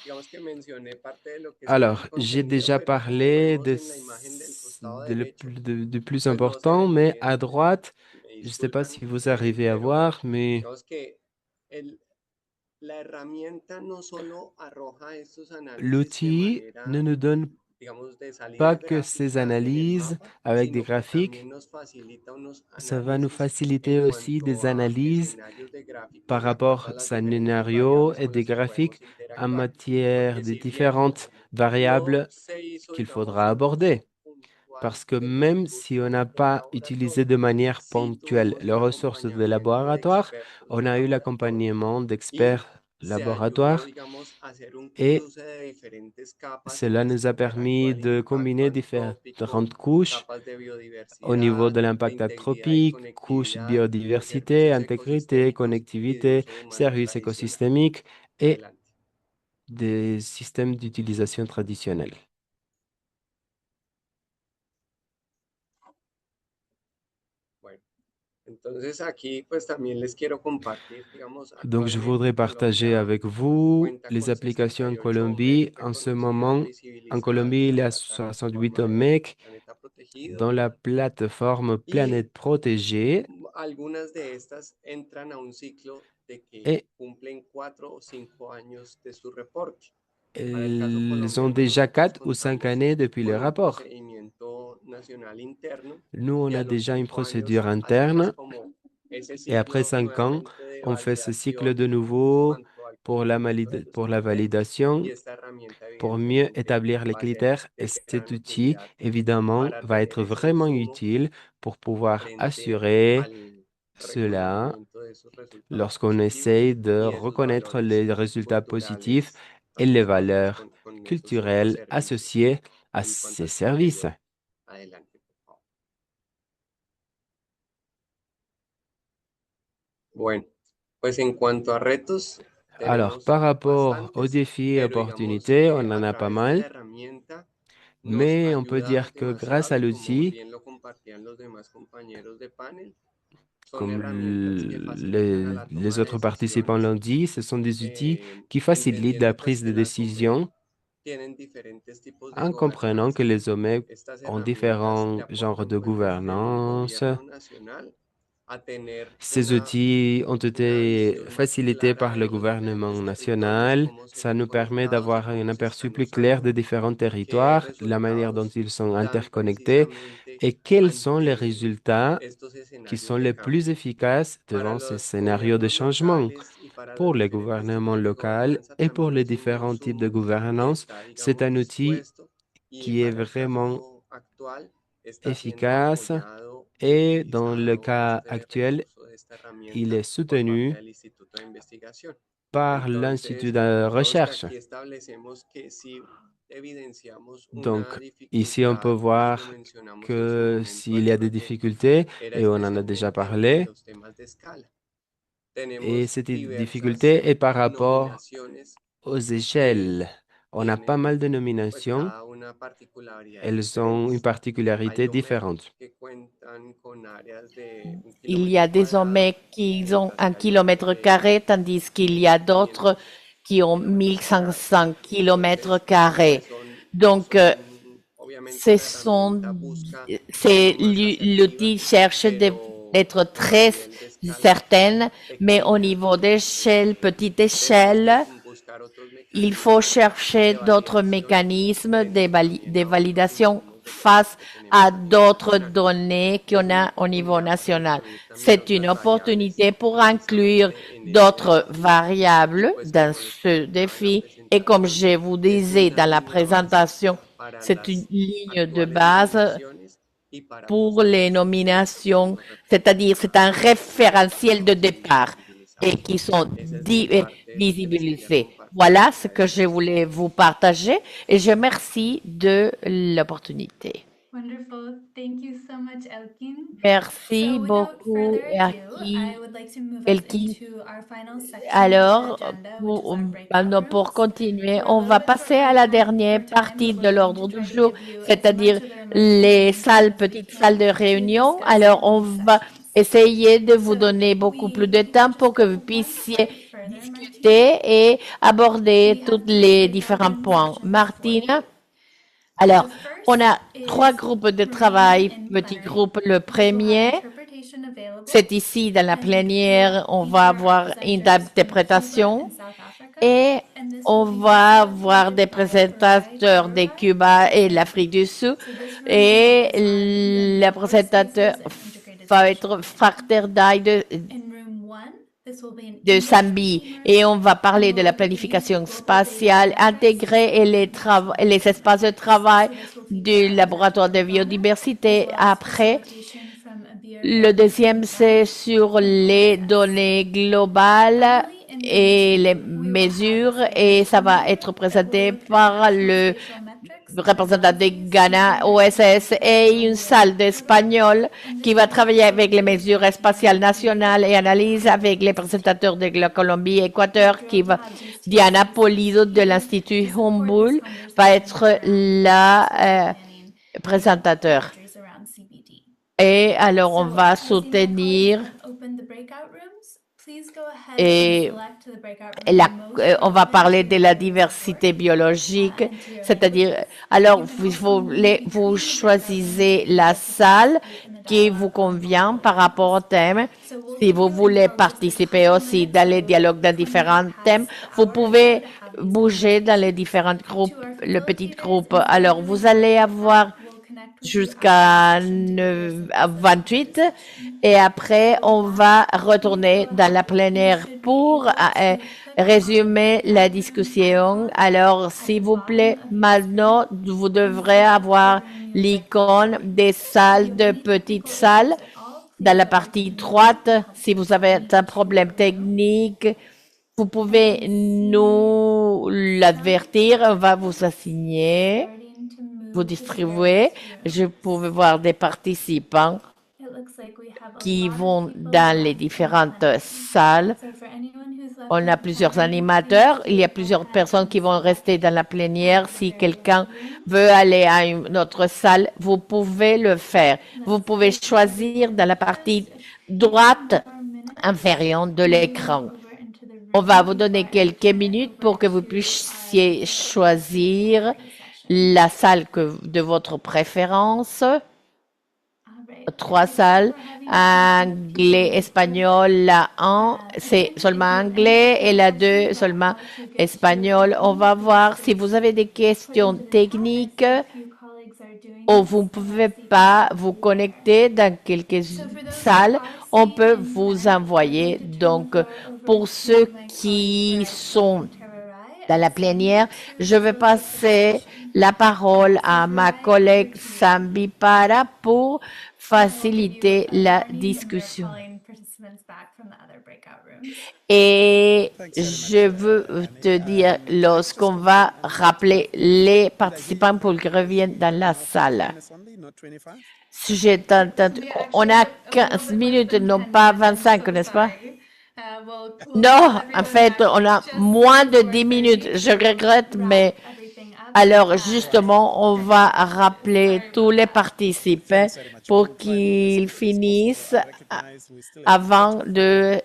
digamos que mencioné parte de lo que sería el Alors, j'ai contenido, déjà pero como parlé vemos en la imagen del costado derecho, de plus pues no se important, ve muy mais bien. à droite, Me je ne sais pas disculpan, si vous arrivez à pero voir, mais digamos que el, la herramienta no solo arroja estos análisis de l'outil ne manera, nous donne digamos, de pas salida que ces gráfica en el analyses mapa, avec des sino que graphiques, también nos facilita unos ça va nous análisis faciliter en aussi cuanto des a analyses escenarios de par gráficos de acuerdo rapport a à las diferentes scénarios variables et con des las que graphiques podemos en interactuar. matière Porque des si bien différentes no variables se hizo, qu'il digamos, faudra un uso aborder. puntual Parce que de los même si on recursos n'a del pas utilisé laboratorio, de manière sí ponctuelle tuvimos les el ressources de acompañamiento de laboratoire, expertos on del a eu laboratorio l'accompagnement y d'experts se ayudó, laboratoires digamos, a hacer un et cruce de diferentes capas en cela las nous que a permis interactúa el de impacto combiner antrópico, différentes couches capas de au niveau biodiversidad, de la l'impact integridad y anthropique, couche conectividad, biodiversité, servicios intégrité, ecosistémicos y de connectivité, uso humano services tradicional. écosystémiques et Adelante. des systèmes d'utilisation traditionnels. Bueno, entonces aquí pues también les quiero compartir, digamos, Donc, je voudrais actualmente partager Colombia avec vous cuenta les con applications en 68 OMEC Colombie. En ce reconocidas, moment, en visibilizadas Colombie, il en y a la 68 plataforma de mecs Planeta Protegido dans la plateforme y Planète Protégée algunas de estas entran a un ciclo de que et cumplen 4 o 5 años de su reporte. Para el caso elles ont colombiano, déjà nosotros 4 ou 5 contamos années depuis le con un rapport. procedimiento nacional interno Nous, on y a a los déjà une 5 años procédure hacemos interne como ese et après ciclo 5 ans, nuevamente de on fait ce cycle validación de en nouveau cuanto al pour la, cumplimiento de los pour la criterios y validation, esta herramienta pour mieux evidentemente établir les va a ser critères. Et de cet gran outil, utilidad évidemment, para va tener être ese vraiment insumo utile pour pouvoir frente assurer al cela reconocimiento de esos resultados lorsqu'on positivos essaye de y esos reconnaître valores les résultats positifs culturales et les asociados valeurs con esos otros culturelles servicios associées à en cuanto ces al services. criterio D. Adelante, por favor. Bueno, pues en cuanto a retos, Alors, tenemos par rapport aux bastantes, défis et pero digamos opportunités, que on en a a pas través de la mal, herramienta nos mais on peut ayuda dire que grâce demasiado à y como l'outil, bien lo compartían los demás compañeros de panel, son comme herramientas que facilitan a la les toma de autres participants l'ont decisiones, dit, ce sont des outils qui facilitent la entendiendo pues prise de que las OMEC décision tienen diferentes tipos de en comprenant que gobernanza. les OMEC Estas ont herramientas le différents genres aportan de pues desde el gouvernance. gobierno nacional Ces outils ont été facilités par le gouvernement national. Ça nous permet d'avoir un aperçu plus clair des différents territoires, la manière dont ils sont interconnectés et quels sont les résultats qui sont les plus efficaces devant ces scénarios de changement. Pour les gouvernements locaux et pour les différents types de gouvernance, c'est un outil qui est vraiment efficace et dans le cas actuel, il est soutenu par l'Institut de recherche. Donc, ici, on peut voir que s'il y a des difficultés, et on en a déjà parlé, et cette difficulté est par rapport aux échelles. On a pas mal de nominations. Elles ont une particularité différente. Il y a désormais qui ont 1 km², tandis qu'il y a d'autres qui ont 1500 km². Donc, l'outil cherche d'être très certaine, mais au niveau d'échelle, petite échelle, il faut chercher d'autres mécanismes de validation face à d'autres données qu'on a au niveau national. C'est une opportunité pour inclure d'autres variables dans ce défi. Et comme je vous disais dans la présentation, c'est une ligne de base pour les nominations, c'est-à-dire c'est un référentiel de départ et qui sont visibilisés. Voilà ce que je voulais vous partager et je remercie de l'opportunité. Wonderful. Thank you so much, Elkin. Merci So without beaucoup, further ado, I would like to move us Elkin. into our final section Alors, of the agenda, which is our breakout maintenant, pour rooms. continuer, We're on va limited passer for à la time, dernière for time, partie but de we're l'ordre going to du try to jour, give you as c'est-à-dire much of the remaining les time salles, as we petites can salles de to réunion. discuss Alors, on these va sessions. essayer de vous So donner beaucoup plus we de temps just pour que go vous one puissiez slide further, Martina. discuter et aborder We tous have 3 les breakout différents room points. sections for Martina? you. Alors, The on a first 3 is groupes de remaining travail, in petits plenary. groupes. Le This will have premier, interpretation available, c'est ici dans la and plénière, on we'll va feature our avoir une presenters from Cuba interprétation and South Africa. et And this on will be va avoir des facilitated by Farai présentateurs de Farai. Cuba et de l'Afrique du Sud So this room will et focus on le EMP présentateur workspaces and integrated va sessions. être Facteur Dai In room 1, this will be an de English Zambie speaking room, et on va and parler de we'll la be using planification local data spatiale metrics intégrée et les espaces de travail So this will feature du our laboratoire de presenter Rana, as biodiversité. well as Après, facilitation from Abir le Rahman deuxième, from c'est Ghana sur and les OIS. données globales Finally, in room et 2, les we will have mesures Phil et ça va Omondi être that will présenté look at par national le spatial metrics, représentant de technologies, Ghana, and OSS interventions et around une the salle Olympic program. d'espagnol And qui this va will be travailler avec les facilitated mesures by spatiales Diana nationales et Pulido analyse from avec les Mexico State. présentateurs de la Colombie et We're Équateur qui thrilled to va have these two Diana speakers Polido de here l'Institut to support this Humboldt va conversation être around la spatial planning présentateur. boundaries around CBD. Et alors on So, va I see my colleagues soutenir have opened the breakout rooms. Please go ahead and et select the breakout room most on va relevant parler to de your la area of diversité support, biologique, and to your c'est-à-dire, languages. alors You can also move vous between the breakout rooms choisissez if you la salle participate in the qui vous dialogue on convient multiple par rapport au rounds. thème. So we'll Si give vous you voulez until just a participer couple aussi minutes, dans les so dialogues dans 20 minutes différents thèmes, past the vous hour in order pouvez to have these bouger dans les conversations. différents To groupes, our le petit facilitators groupe. and for Alors, everyone vous allez joining the avoir chat, we'll connect with you after jusqu'à the session to hear some insights on the 28 session. et après With on that, va please retourner go dans la ahead. You plénière should be pour able to click on résumer the la breakout room discussion. icon Alors, at s'il the vous bottom plaît, of your maintenant, screen vous and devrez select the avoir room you would like to l'icône join. des If you have salles de any petites technical salles issues at all, dans please la feel free partie to email me droite. to help Si vous avez facilitate un your problème room. technique, vous I pouvez can see nous l'advertir. On va vous assigner, starting to vous move to the distribuer. various Je rooms. pouvais voir des participants It looks like we have a qui lot of vont people dans les left in différentes plenary. salles. So for anyone who's left On in a plusieurs plenary, animateurs. please Il y a do go plusieurs ahead personnes qui and vont select rester dans la plénière. the Si various quelqu'un rooms. veut aller à une autre salle, vous pouvez le faire. Vous Let's pouvez take choisir dans la partie droite more minutes inférieure de and move l'écran. over into the On va room vous before donner I quelques turn it minutes over pour que vous to puissiez our choisir plenary session. la salle de votre préférence. All right. 3 salles, anglais, espagnol, la 1, c'est seulement anglais et la 2, seulement espagnol. On va voir si vous avez des questions techniques ou vous ne pouvez pas vous connecter dans quelques salles, on peut vous envoyer. Donc, pour ceux qui sont dans la plénière, je vais passer la parole à ma collègue Sambi Para pour faciliter la discussion. Et je veux te dire, lorsqu'on va rappeler les participants pour qu'ils reviennent dans la salle. On a 15 minutes, non pas 25, n'est-ce pas? Non, en fait, on a moins de 10 minutes. Je regrette, mais alors justement, on va rappeler tous les participants pour qu'ils finissent avant de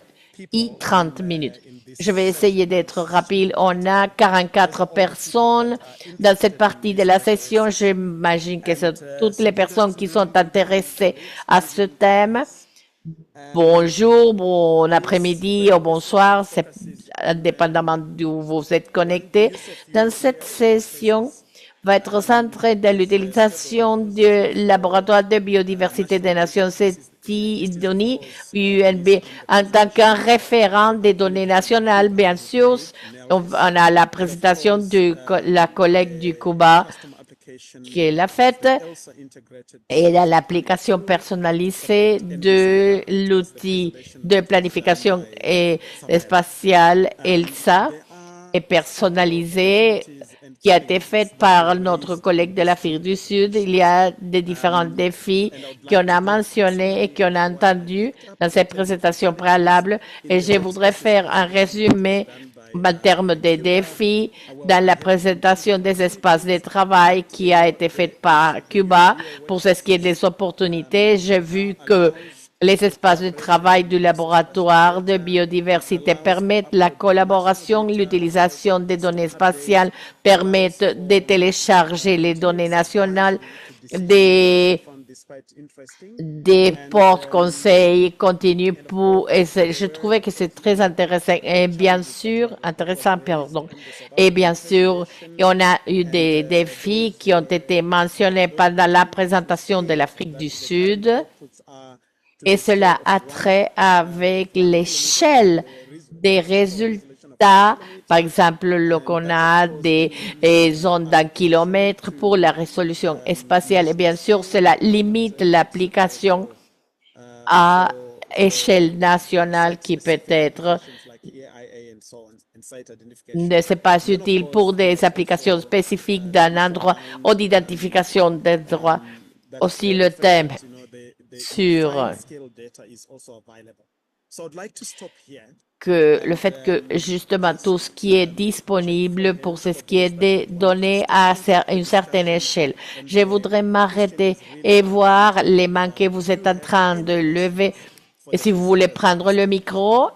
30 minutes. Je vais essayer d'être rapide. On a 44 personnes dans cette partie de la session. J'imagine que c'est toutes les personnes qui sont intéressées à ce thème. Bonjour, bon après-midi ou bonsoir, c'est indépendamment d'où vous êtes connectés. Dans cette session, va être centrée dans l'utilisation du laboratoire de biodiversité des Nations Unies, UNB, en tant qu'un référent des données nationales. Bien sûr, on a la présentation de la collègue du Cuba qui l'a faite et l'application personnalisée de l'outil de planification spatiale ELSA est personnalisée, qui a été faite par notre collègue de l'Afrique du Sud. Il y a des différents défis qu'on a mentionnés et qu'on a entendus dans cette présentation préalable. Et je voudrais faire un résumé en termes des défis dans la présentation des espaces de travail qui a été faite par Cuba. Pour ce qui est des opportunités, j'ai vu que les espaces de travail du laboratoire de biodiversité permettent la collaboration, l'utilisation des données spatiales, permettent de télécharger les données nationales, des porte-conseils continus pour, et je trouvais que c'est très intéressant et bien sûr, et bien sûr, on a eu des défis qui ont été mentionnés pendant la présentation de l'Afrique du Sud. Et cela a trait avec l'échelle des résultats. Par exemple, qu'on a des zones d'un kilomètre pour la résolution spatiale. Et bien sûr, cela limite l'application à échelle nationale qui peut être ne c'est pas utile pour des applications spécifiques d'un endroit ou d'identification des droits. Aussi le thème sur que le fait que justement tout ce qui est disponible pour ce qui est des données à une certaine échelle. Je voudrais m'arrêter et voir les mains que vous êtes en train de lever. Et si vous voulez prendre le micro,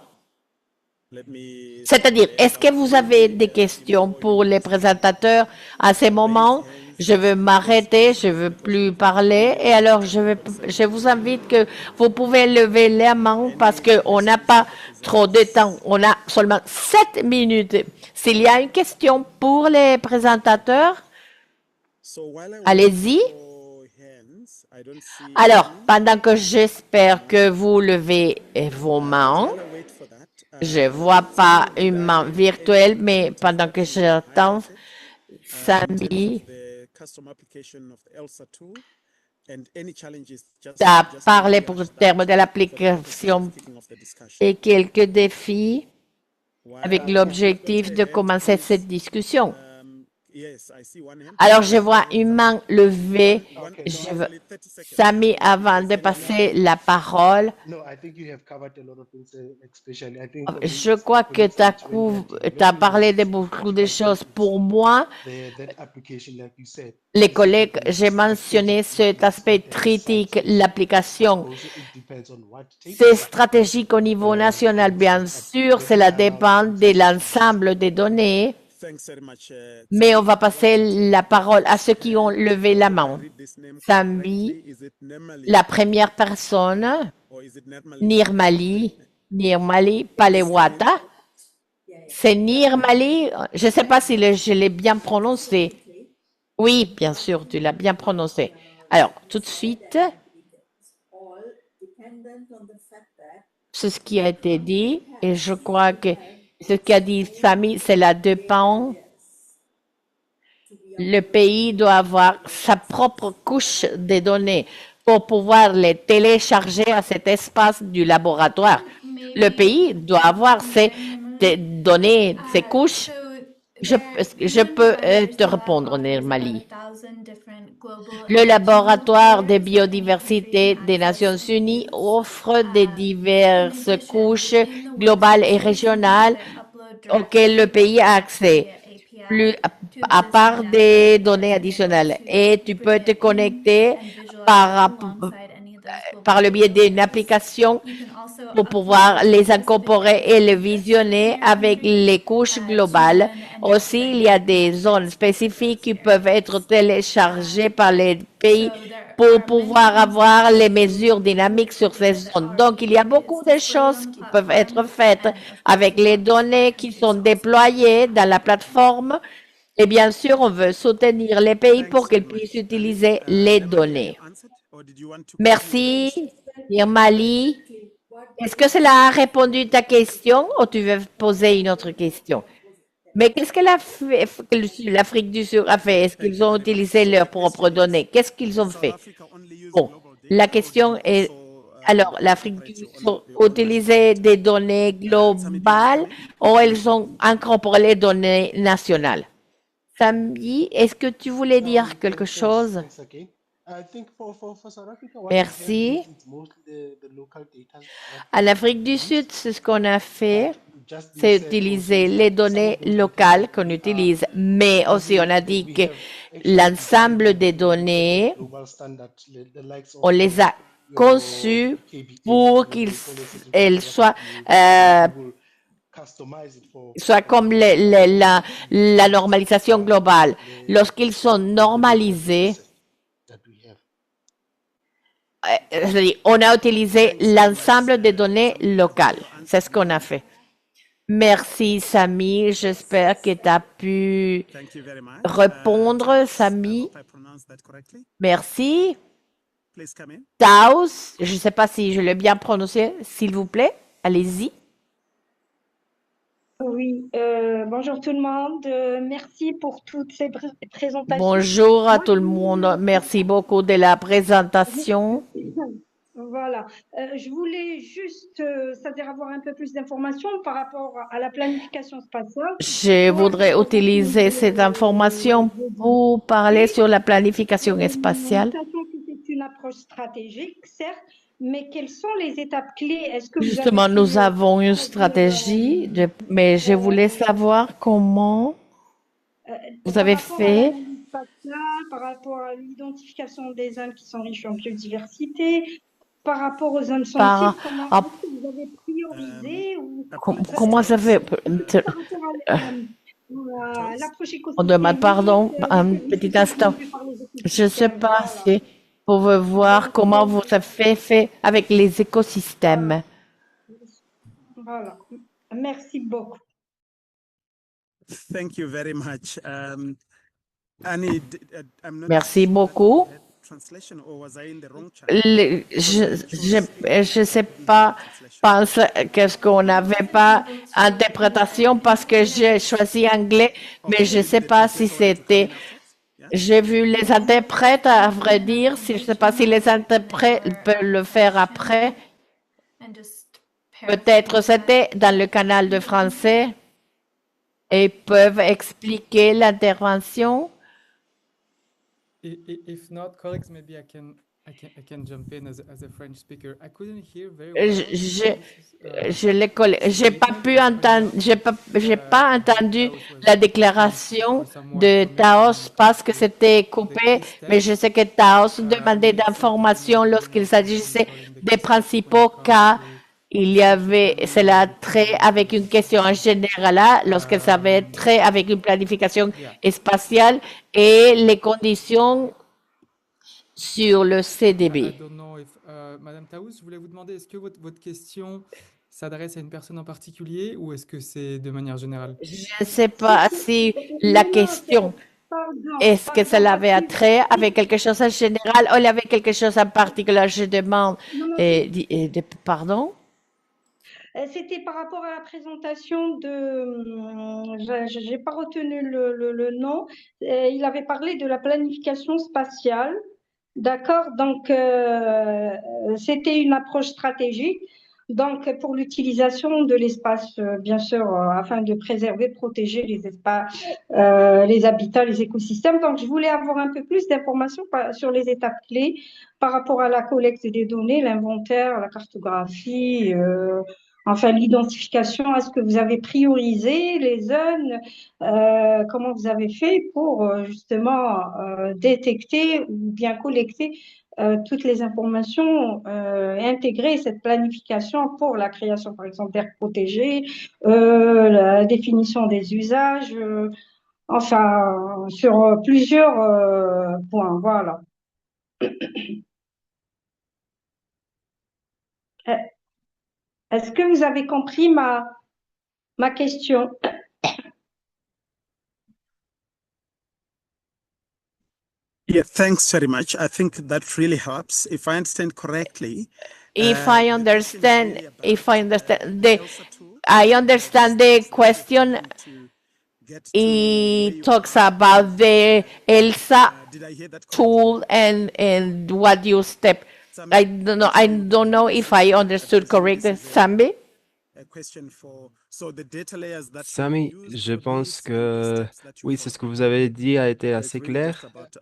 c'est-à-dire, est-ce que vous avez des questions pour les présentateurs à ce moment? Je veux m'arrêter, je veux plus parler. Et alors, je vous invite que vous pouvez lever la main parce qu'on n'a pas trop de temps. On a seulement 7 minutes. S'il y a une question pour les présentateurs, allez-y. Alors, pendant que j'espère que vous levez vos mains, je ne vois pas une main virtuelle, mais pendant que j'attends, Samy a parlé pour le terme de l'application et quelques défis avec l'objectif de commencer cette discussion. Alors, je vois une main levée. Samy, avant de passer la parole, je crois que tu as parlé de beaucoup de choses. Pour moi, les collègues, j'ai mentionné cet aspect critique, l'application. C'est stratégique au niveau national, bien sûr, cela dépend de l'ensemble des données. Mais on va passer la parole à ceux qui ont levé la main. Sami, la première personne, Nirmali Palewata. C'est Nirmali, je ne sais pas si je l'ai bien prononcé. Oui, bien sûr, tu l'as bien prononcé. Alors, tout de suite, c'est ce qui a été dit, et je crois que ce qu'a dit Sami, c'est la dépend. Le pays doit avoir sa propre couche de données pour pouvoir les télécharger à cet espace du laboratoire. Le pays doit avoir ses données, ses couches. Je peux te répondre, Nirmali. Le laboratoire de biodiversité des Nations Unies offre des diverses couches globales et régionales auxquelles le pays a accès, à part des données additionnelles. Et tu peux te connecter par le biais d'une application pour pouvoir les incorporer et les visionner avec les couches globales. Aussi, il y a des zones spécifiques qui peuvent être téléchargées par les pays pour pouvoir avoir les mesures dynamiques sur ces zones. Donc, il y a beaucoup de choses qui peuvent être faites avec les données qui sont déployées dans la plateforme. Et bien sûr, on veut soutenir les pays pour qu'ils puissent utiliser les données. Merci, Nirmali. Est-ce que cela a répondu à ta question ou tu veux poser une autre question? Mais qu'est-ce que l'Afrique du Sud a fait? Est-ce qu'ils ont utilisé leurs propres données? Qu'est-ce qu'ils ont fait? Bon, la question est, alors, l'Afrique du Sud a utilisé des données globales ou elles ont incorporé les données nationales? Sami, est-ce que tu voulais dire quelque chose? Merci. À l'Afrique du Sud, c'est ce qu'on a fait, c'est utiliser les données locales qu'on utilise, mais aussi on a dit que l'ensemble des données, on les a conçues pour qu'elles soient comme la normalisation globale. Lorsqu'ils sont normalisés, c'est-à-dire, on a utilisé l'ensemble des données locales. C'est ce qu'on a fait. Merci, Sami. J'espère que tu as pu répondre, Sami. Merci. Taos, je ne sais pas si je l'ai bien prononcé, s'il vous plaît. Allez-y. Oui, bonjour tout le monde. Merci pour toutes ces présentations. Bonjour à tout le monde. Merci beaucoup de la présentation. Voilà. Je voulais juste, c'est-à-dire avoir un peu plus d'informations par rapport à la planification spatiale. Je voudrais utiliser cette information pour parler sur la planification spatiale. C'est une approche stratégique, certes, mais quelles sont les étapes clés? Est-ce que justement, nous avons une stratégie, mais je voulais savoir comment vous avez fait par rapport à l'identification des zones qui sont riches en biodiversité, par rapport aux zones sensibles, comment vous avez priorisé ou comment ça fait on demande pardon un petit instant. Je ne sais pas si vous pouvez voir comment vous avez fait avec les écosystèmes. Voilà. Merci beaucoup. Thank you very much. Merci beaucoup. Je ne sais pas, pense qu'est-ce qu'on n'avait pas interprétation parce que j'ai choisi anglais, mais je ne sais pas si c'était. J'ai vu les interprètes, à vrai dire, je ne sais pas si les interprètes peuvent le faire après. Peut-être c'était dans le canal de français et peuvent expliquer l'intervention. If not, colleagues, maybe I can jump in as a French speaker. I couldn't hear very well. J'ai pas pu entendre, j'ai pas entendu la déclaration de Taos parce que c'était coupé, mais je sais que Taos demandait d'informations lorsqu'il s'agissait des principaux cas Il y avait cela trait avec une question en général, là, lorsqu'elle savait trait avec une planification spatiale et les conditions sur le I CDB. don't know if, Madame Taous, je voulais vous demander, est-ce que votre question s'adresse à une personne en particulier ou est-ce que c'est de manière générale? Je ne sais pas si la Non, question, est-ce que pardon, cela parce avait que trait avec quelque chose en général ou il y avait quelque chose en particulier? Je demande, non, non, pardon? c'était par rapport à la présentation j'ai pas retenu le nom. Il avait parlé de la planification spatiale. D'accord, donc c'était une approche stratégique. Donc pour l'utilisation de l'espace, bien sûr, afin de préserver, protéger les espaces, les habitats, les écosystèmes. Donc je voulais avoir un peu plus d'informations sur les étapes clés par rapport à la collecte des données, l'inventaire, la cartographie. Enfin, l'identification, est-ce que vous avez priorisé les zones? Comment vous avez fait pour justement détecter ou bien collecter toutes les informations et intégrer cette planification pour la création, par exemple, d'aires protégées, la définition des usages, enfin, sur plusieurs points. Voilà. Euh, Est-ce que vous avez compris ma question? Yeah, thanks very much. I think that really helps. If I understand correctly, If I the question is really understand, if I understand the the, ELSA tool. I understand the question. To get to where He you talks are. about the ELSA Did I hear that correctly? tool and what you step. Sami, I don't know if I understood correctly. Sambi? A question for so the data layers that you Sami, used je for pense this and the que steps that you oui, c'est ce que followed. vous avez dit a été It's assez really just clair. about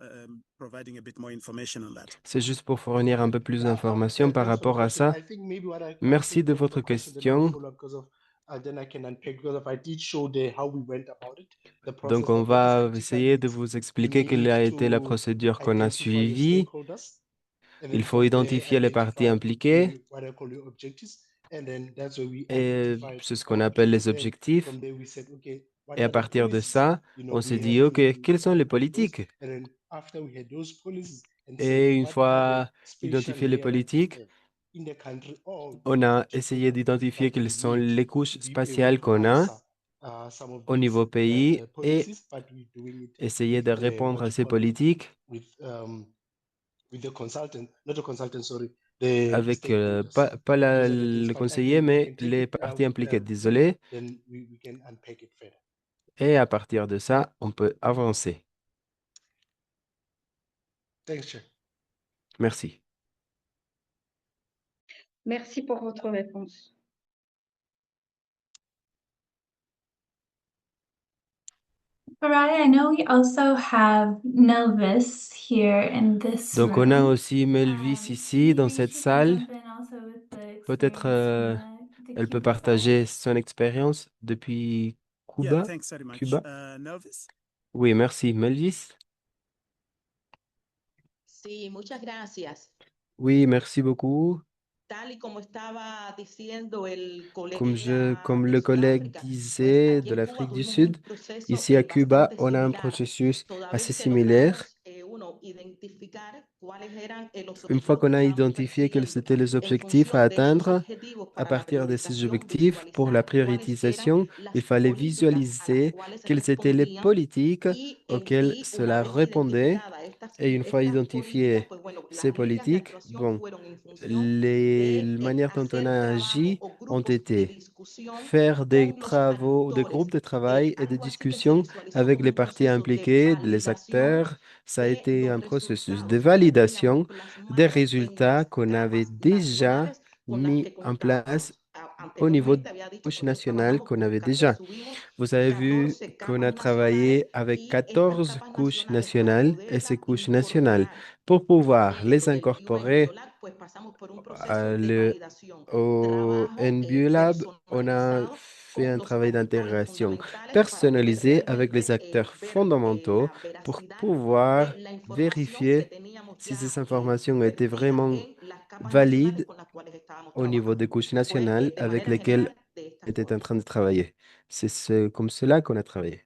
providing a bit more information on that. C'est juste pour fournir un peu plus d'informations par Thanks for the rapport à question. ça. I think maybe what I Merci take de the votre question, then I'll question. follow up because of then I can unpack because of I did show there how we went about it, the Donc, process. on But what is va critical essayer de is vous you expliquer quelle need a été la to procédure qu'on a identify your suivie. stakeholders, and then Il faut from there identifier les parties identify impliquées what I call your objectives, and then that's where we et identified c'est ce qu'on our appelle les objectives, and objectifs. from there we said, okay, what Et à are the partir de policies, ça, on we s'est have dit, OK, to quelles sont les implement those, politiques? and then after we had those policies and said Et une what are the fois spatial identifié les layer that we politiques, have in the country or on a just essayé locally d'identifier that quelles we sont need les couches to be able spatiales to qu'on a answer some of au these niveau pays et policies, but we're doing it essayer with de répondre what à you ces call politiques with the consultant, not a consultant, sorry, the avec stakeholders. pas Those are the things, le but I conseiller, can mais take les it parties impliquées, désolé. then we can unpack it further. Et à partir de ça, on peut avancer. Thanks, Chair. Merci. Merci pour votre réponse. Farai, I know we also have Nelvis here in this Donc, on a room. aussi Melvis ici, dans cette salle. Peut-être elle peut partager son expérience depuis Yeah, Cuba. thanks very much. Cuba. Nelvis? Oui, merci. Melvis? Sí, muchas gracias. Oui, merci beaucoup. Tal y como estaba diciendo el Comme colega le de collègue Sudáfrica, pues disait aquí de en Cuba l'Afrique du tuvimos un Sud, proceso ici à Cuba, bastante on a un similar. processus Toda vez assez que similaire. logramos, identificar cuáles eran los Une fois objetivos que qu'on a estábamos identifié quels persiguiendo étaient les en objectifs à función de esos atteindre, objetivos à para la partir de ces priorización, objectifs, pour la visualizar cuáles eran priorisation, las il fallait políticas a las visualiser cuales se quelles étaient les respondían politiques auxquelles y una cela vez répondait. identificadas Et une fois estas políticas, identifiées pues bueno, las ces líneas de politiques, actuación bon, fueron en función les de manières dont on hacer a trabajo agi o ont grupos de été discusión faire des con los travaux, des actores, groupes de travail et de algo así que se discussions visualizó avec como les un parties proceso de impliquées, les validación acteurs. Ça a de été los un processus de resultados que ya teníamos validation des plasmados en résultats las qu'on avait capas déjà nacionales con las mis que en place contábamos. au niveau de Anteriormente había la dicho couche que nosotros nationale trabajamos qu'on con avait déjà. subimos Vous avez vu 14 qu'on capas a nacionales travaillé avec y estas 14 capas couches nacionales para nationales et ces poderlas couches nationales. incorporar Pour pouvoir les dentro del UN incorporer Biolab, pues pasamos por un proceso à de validación, au trabajo NBioLab, on a personalizado fait con un los travail actores d'intégration fundamentales para poder personnalisé avec les realmente acteurs ver fondamentaux la pour veracidad pouvoir de la información que vérifier teníamos si ya ces informations étaient vertida vraiment en las capas nacionales valides con las cuales estábamos au niveau des couches nationales avec lesquelles on était en train de travailler. C'est comme cela qu'on a travaillé.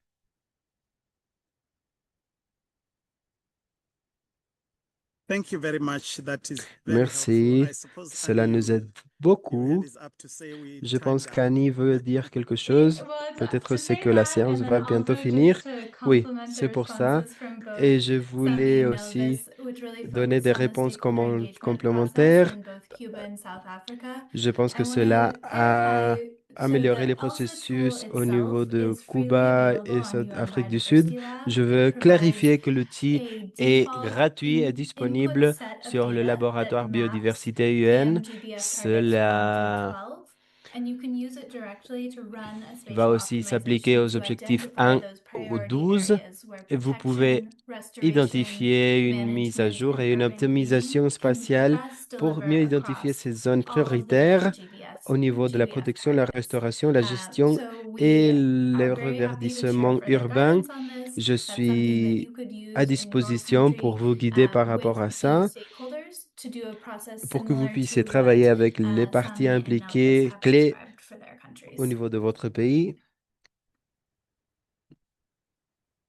Thank you very much. That is very helpful. Merci. I suppose Cela Annie, nous aide your beaucoup. hand is up to say we Je time pense down. qu'Annie veut dire quelque chose. Peut-être To c'est say que la that, séance and va then bientôt also finir. just to Oui, complement the c'est pour ça. responses from both Et je some of voulais you know aussi this, which really donner focused des on the réponses stakeholder engagement process complémentaires. in both Cuba and South Africa. Je pense que I want cela to a clarify so amélioré les that also tool processus au niveau itself de is freely Cuba available et on Afrique du UN Sud. Biodiversity Lab. Je It veux provides clarifier que l'outil a est default gratuit et input disponible set of sur le data laboratoire that maps biodiversité the UN. MGBF targets 1 Cela through 12. And you can use it directly to run a va spatial aussi s'appliquer optimization aux to objectifs identify 1 those au priority 12 areas where et vous pouvez protection, restoration, identifier une mise à management, jour and et une urban optimisation greening can spatiale best pour deliver mieux identifier across ces zones all of the prioritaires different au niveau de la GBF protection, la targets. restauration, la gestion So et we le are very happy to share reverdissement further urbain. guidance on this. Je That's something that you suis could à use in your disposition pour country vous guider par with rapport à the ça, stakeholders to do a process pour que vous similar puissiez to travailler what avec les parties Sani and Nelvis impliquées have clés described for their countries. au niveau de votre pays.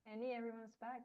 Annie, everyone's back.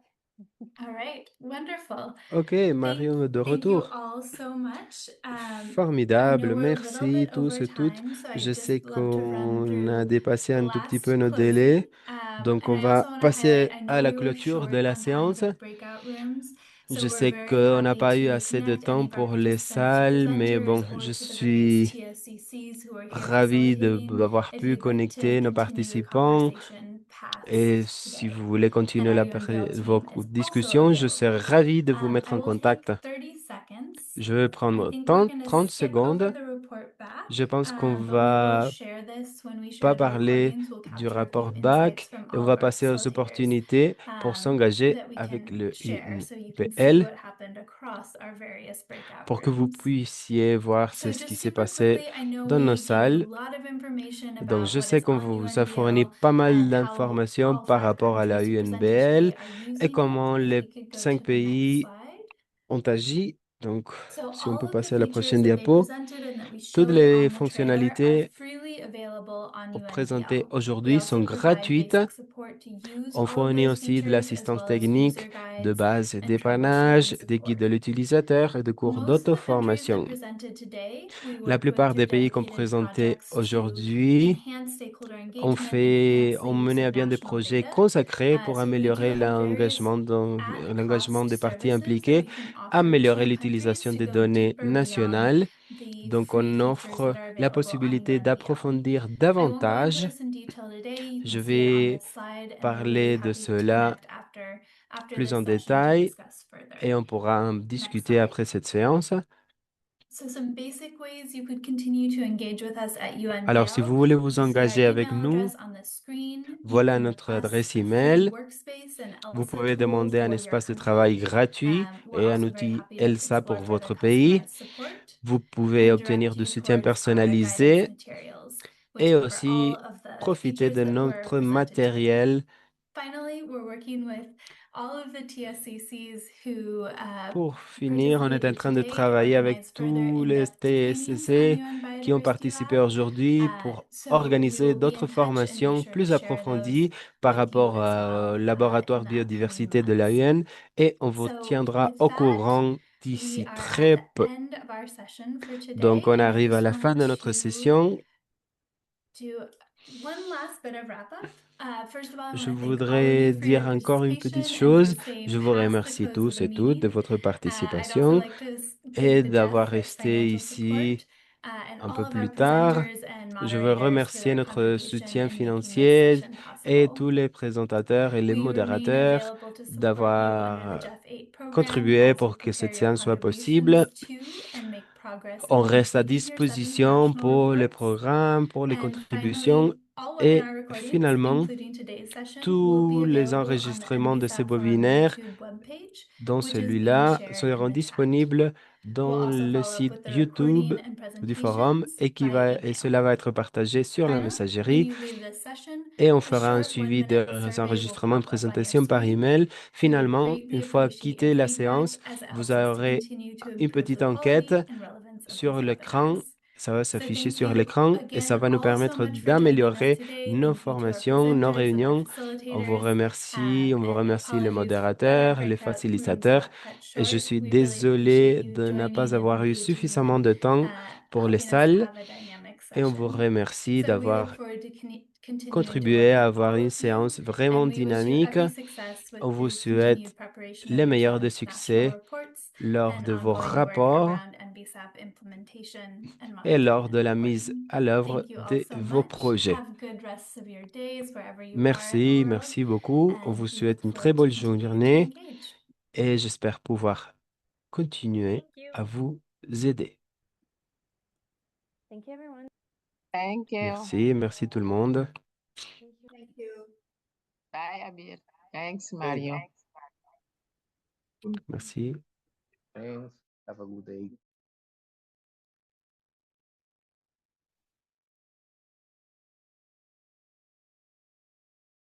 All right, wonderful. Ok, Marion de Thank you retour. all so much. I know Formidable, we're a little merci bit tous over et toutes. time, so Je I'd sais just love to run qu'on a through dépassé the un tout petit last peu nos closing. délais, donc on And I va also want to passer highlight, I à know la we were clôture short de la on time séance. for the breakout rooms, so Je we're sais very qu'on n'a happy pas eu to assez de connect any temps of our pour les participants to salles, mais presenters bon, or je to the various suis TSCCs who are here ravi facilitating d'avoir if pu you'd like to connecter nos continue the participants. conversation past Et si today. vous voulez And continuer our UNBL vos team is also discussions, je available. serai ravi de vous mettre I en will take contact. 30 seconds. Je vais I prendre think we're going to 30 skip over secondes. the report back, Je pense qu'on but we will va share this when we pas share the parler recordings. We'll du capture a rapport few insights BAC from et on all of va our passer aux facilitators opportunités pour s'engager that we avec can le share so you can see UNPL what happened across our various breakout pour que vous rooms. puissiez voir So ce qui just s'est super passé quickly, I know dans nos we gave you a salles. lot of information Donc, about je what sais is qu'on on vous a fourni UNBL pas mal and how d'informations all par 5 rapport à la countries who presented UNBL today are et using comment it. If les we could go 5 to the next pays slide. ont agi. Donc, So si on peut all of the passer à la features prochaine that they diapo, presented and that we toutes showed les on the trailer are fonctionnalités freely available on présentées UNBL. We aujourd'hui also sont provide gratuites. basic support to use On all of fournit those aussi de features as l'assistance well as user technique, de guides base and troubleshooting dépannage, des guides support. de l'utilisateur et de cours Most of the countries that d'auto-formation. presented today, we La worked with plupart through des pays qu'on dedicated présentait projects to aujourd'hui enhance stakeholder ont engagement, enhance the ont use mené of à bien des national projets data. consacrés pour So we do améliorer have various l'engagement at-cost des parties services that impliquées, we can offer améliorer to countries l'utilisation to des go données deeper beyond nationales. the Donc, free on features offre that are la available on possibilité UNBL. d'approfondir I won't go into davantage. this in detail today. You Je can see it on vais this slide, and we're really parler de happy to cela connect after plus this en session to détail discuss further. et on pourra en Next discuter slide. après cette séance. So some basic ways you could continue to engage with us at Alors, si UNBL. vous voulez You vous see our engager avec email nous, address on the screen. You voilà can notre request adresse a free email. workspace and Vous ELSA pouvez tool demander un for your espace de travail country. gratuit We're et un also very outil happy to ELSA explore pour further votre pays. customized support Vous pouvez and obtenir direct du you soutien towards our guidance personnalisé materials, et which cover all aussi of the profiter features de that were notre presented today. matériel Finally, we're working with all of the TSCCs who pour finir. On est en participated train de today to travailler avec organize further tous les in-depth trainings on TSCC UN qui ont Biodiversity participé Lab. aujourd'hui pour So we organiser will be d'autres in touch and make formations sure to plus share those approfondies par with you rapport as au well laboratoire in the upcoming biodiversité de months. l'AUN et on vous So tiendra with au that, courant we d'ici are at très the peu. end of our session for Donc, today, on and I arrive à just la fin want de notre to session. do one last bit of wrap-up. First of all, I Je want to thank all of voudrais you for your dire encore une petite participation and chose. for staying Je vous past the remercie close of tous the et toutes de meeting. votre I'd also participation like to et thank the d'avoir DEF for its resté financial ici support and un all peu of our plus tard. presenters and Je veux moderators for remercier their notre contribution soutien in making this financier session et possible. tous les présentateurs et les We remain modérateurs available to support you under the d'avoir DEF 8 program, contribué also pour que prepare cette your séance soit contributions possible. to and make progress On in reste à completing your 7 disposition national pour les reports. programmes, pour les And contributions finally, all et webinar recordings, finalement, including today's session, will be tous les available on the enregistrements de ces NBFAB Forum webinaires YouTube webpage, dont which is being celui-là shared in seront the chat. disponibles We'll dans also le follow up site with the YouTube recording and du forum presentations et, by et email. cela va être partagé sur la Finally, when messagerie you leave this session, et on a fera un short suivi 1-minute des survey will enregistrements de pop up on your présentation par screen. email. We would Finalement, greatly une fois appreciate your quitté la feedback séance, as it vous helps us to aurez continue to une improve petite the enquête quality and relevance of sur these l'écran webinars. Ça va s'afficher sur l'écran et ça va nous permettre d'améliorer nos formations, nos réunions. On vous remercie les modérateurs, les facilitateurs. Et je suis désolé de ne pas avoir eu suffisamment de temps pour les salles. Et on vous remercie d'avoir contribué à avoir une séance vraiment dynamique. On vous souhaite les meilleurs de succès lors de vos rapports et lors de la mise à l'œuvre de vos projets. Merci beaucoup. On vous souhaite une très bonne journée et j'espère pouvoir continuer à vous aider. Thank you, everyone. Thank you. Merci tout le monde. Thank you. Bye, Abir. Thanks, Mario. Merci. Thanks. Have a good day.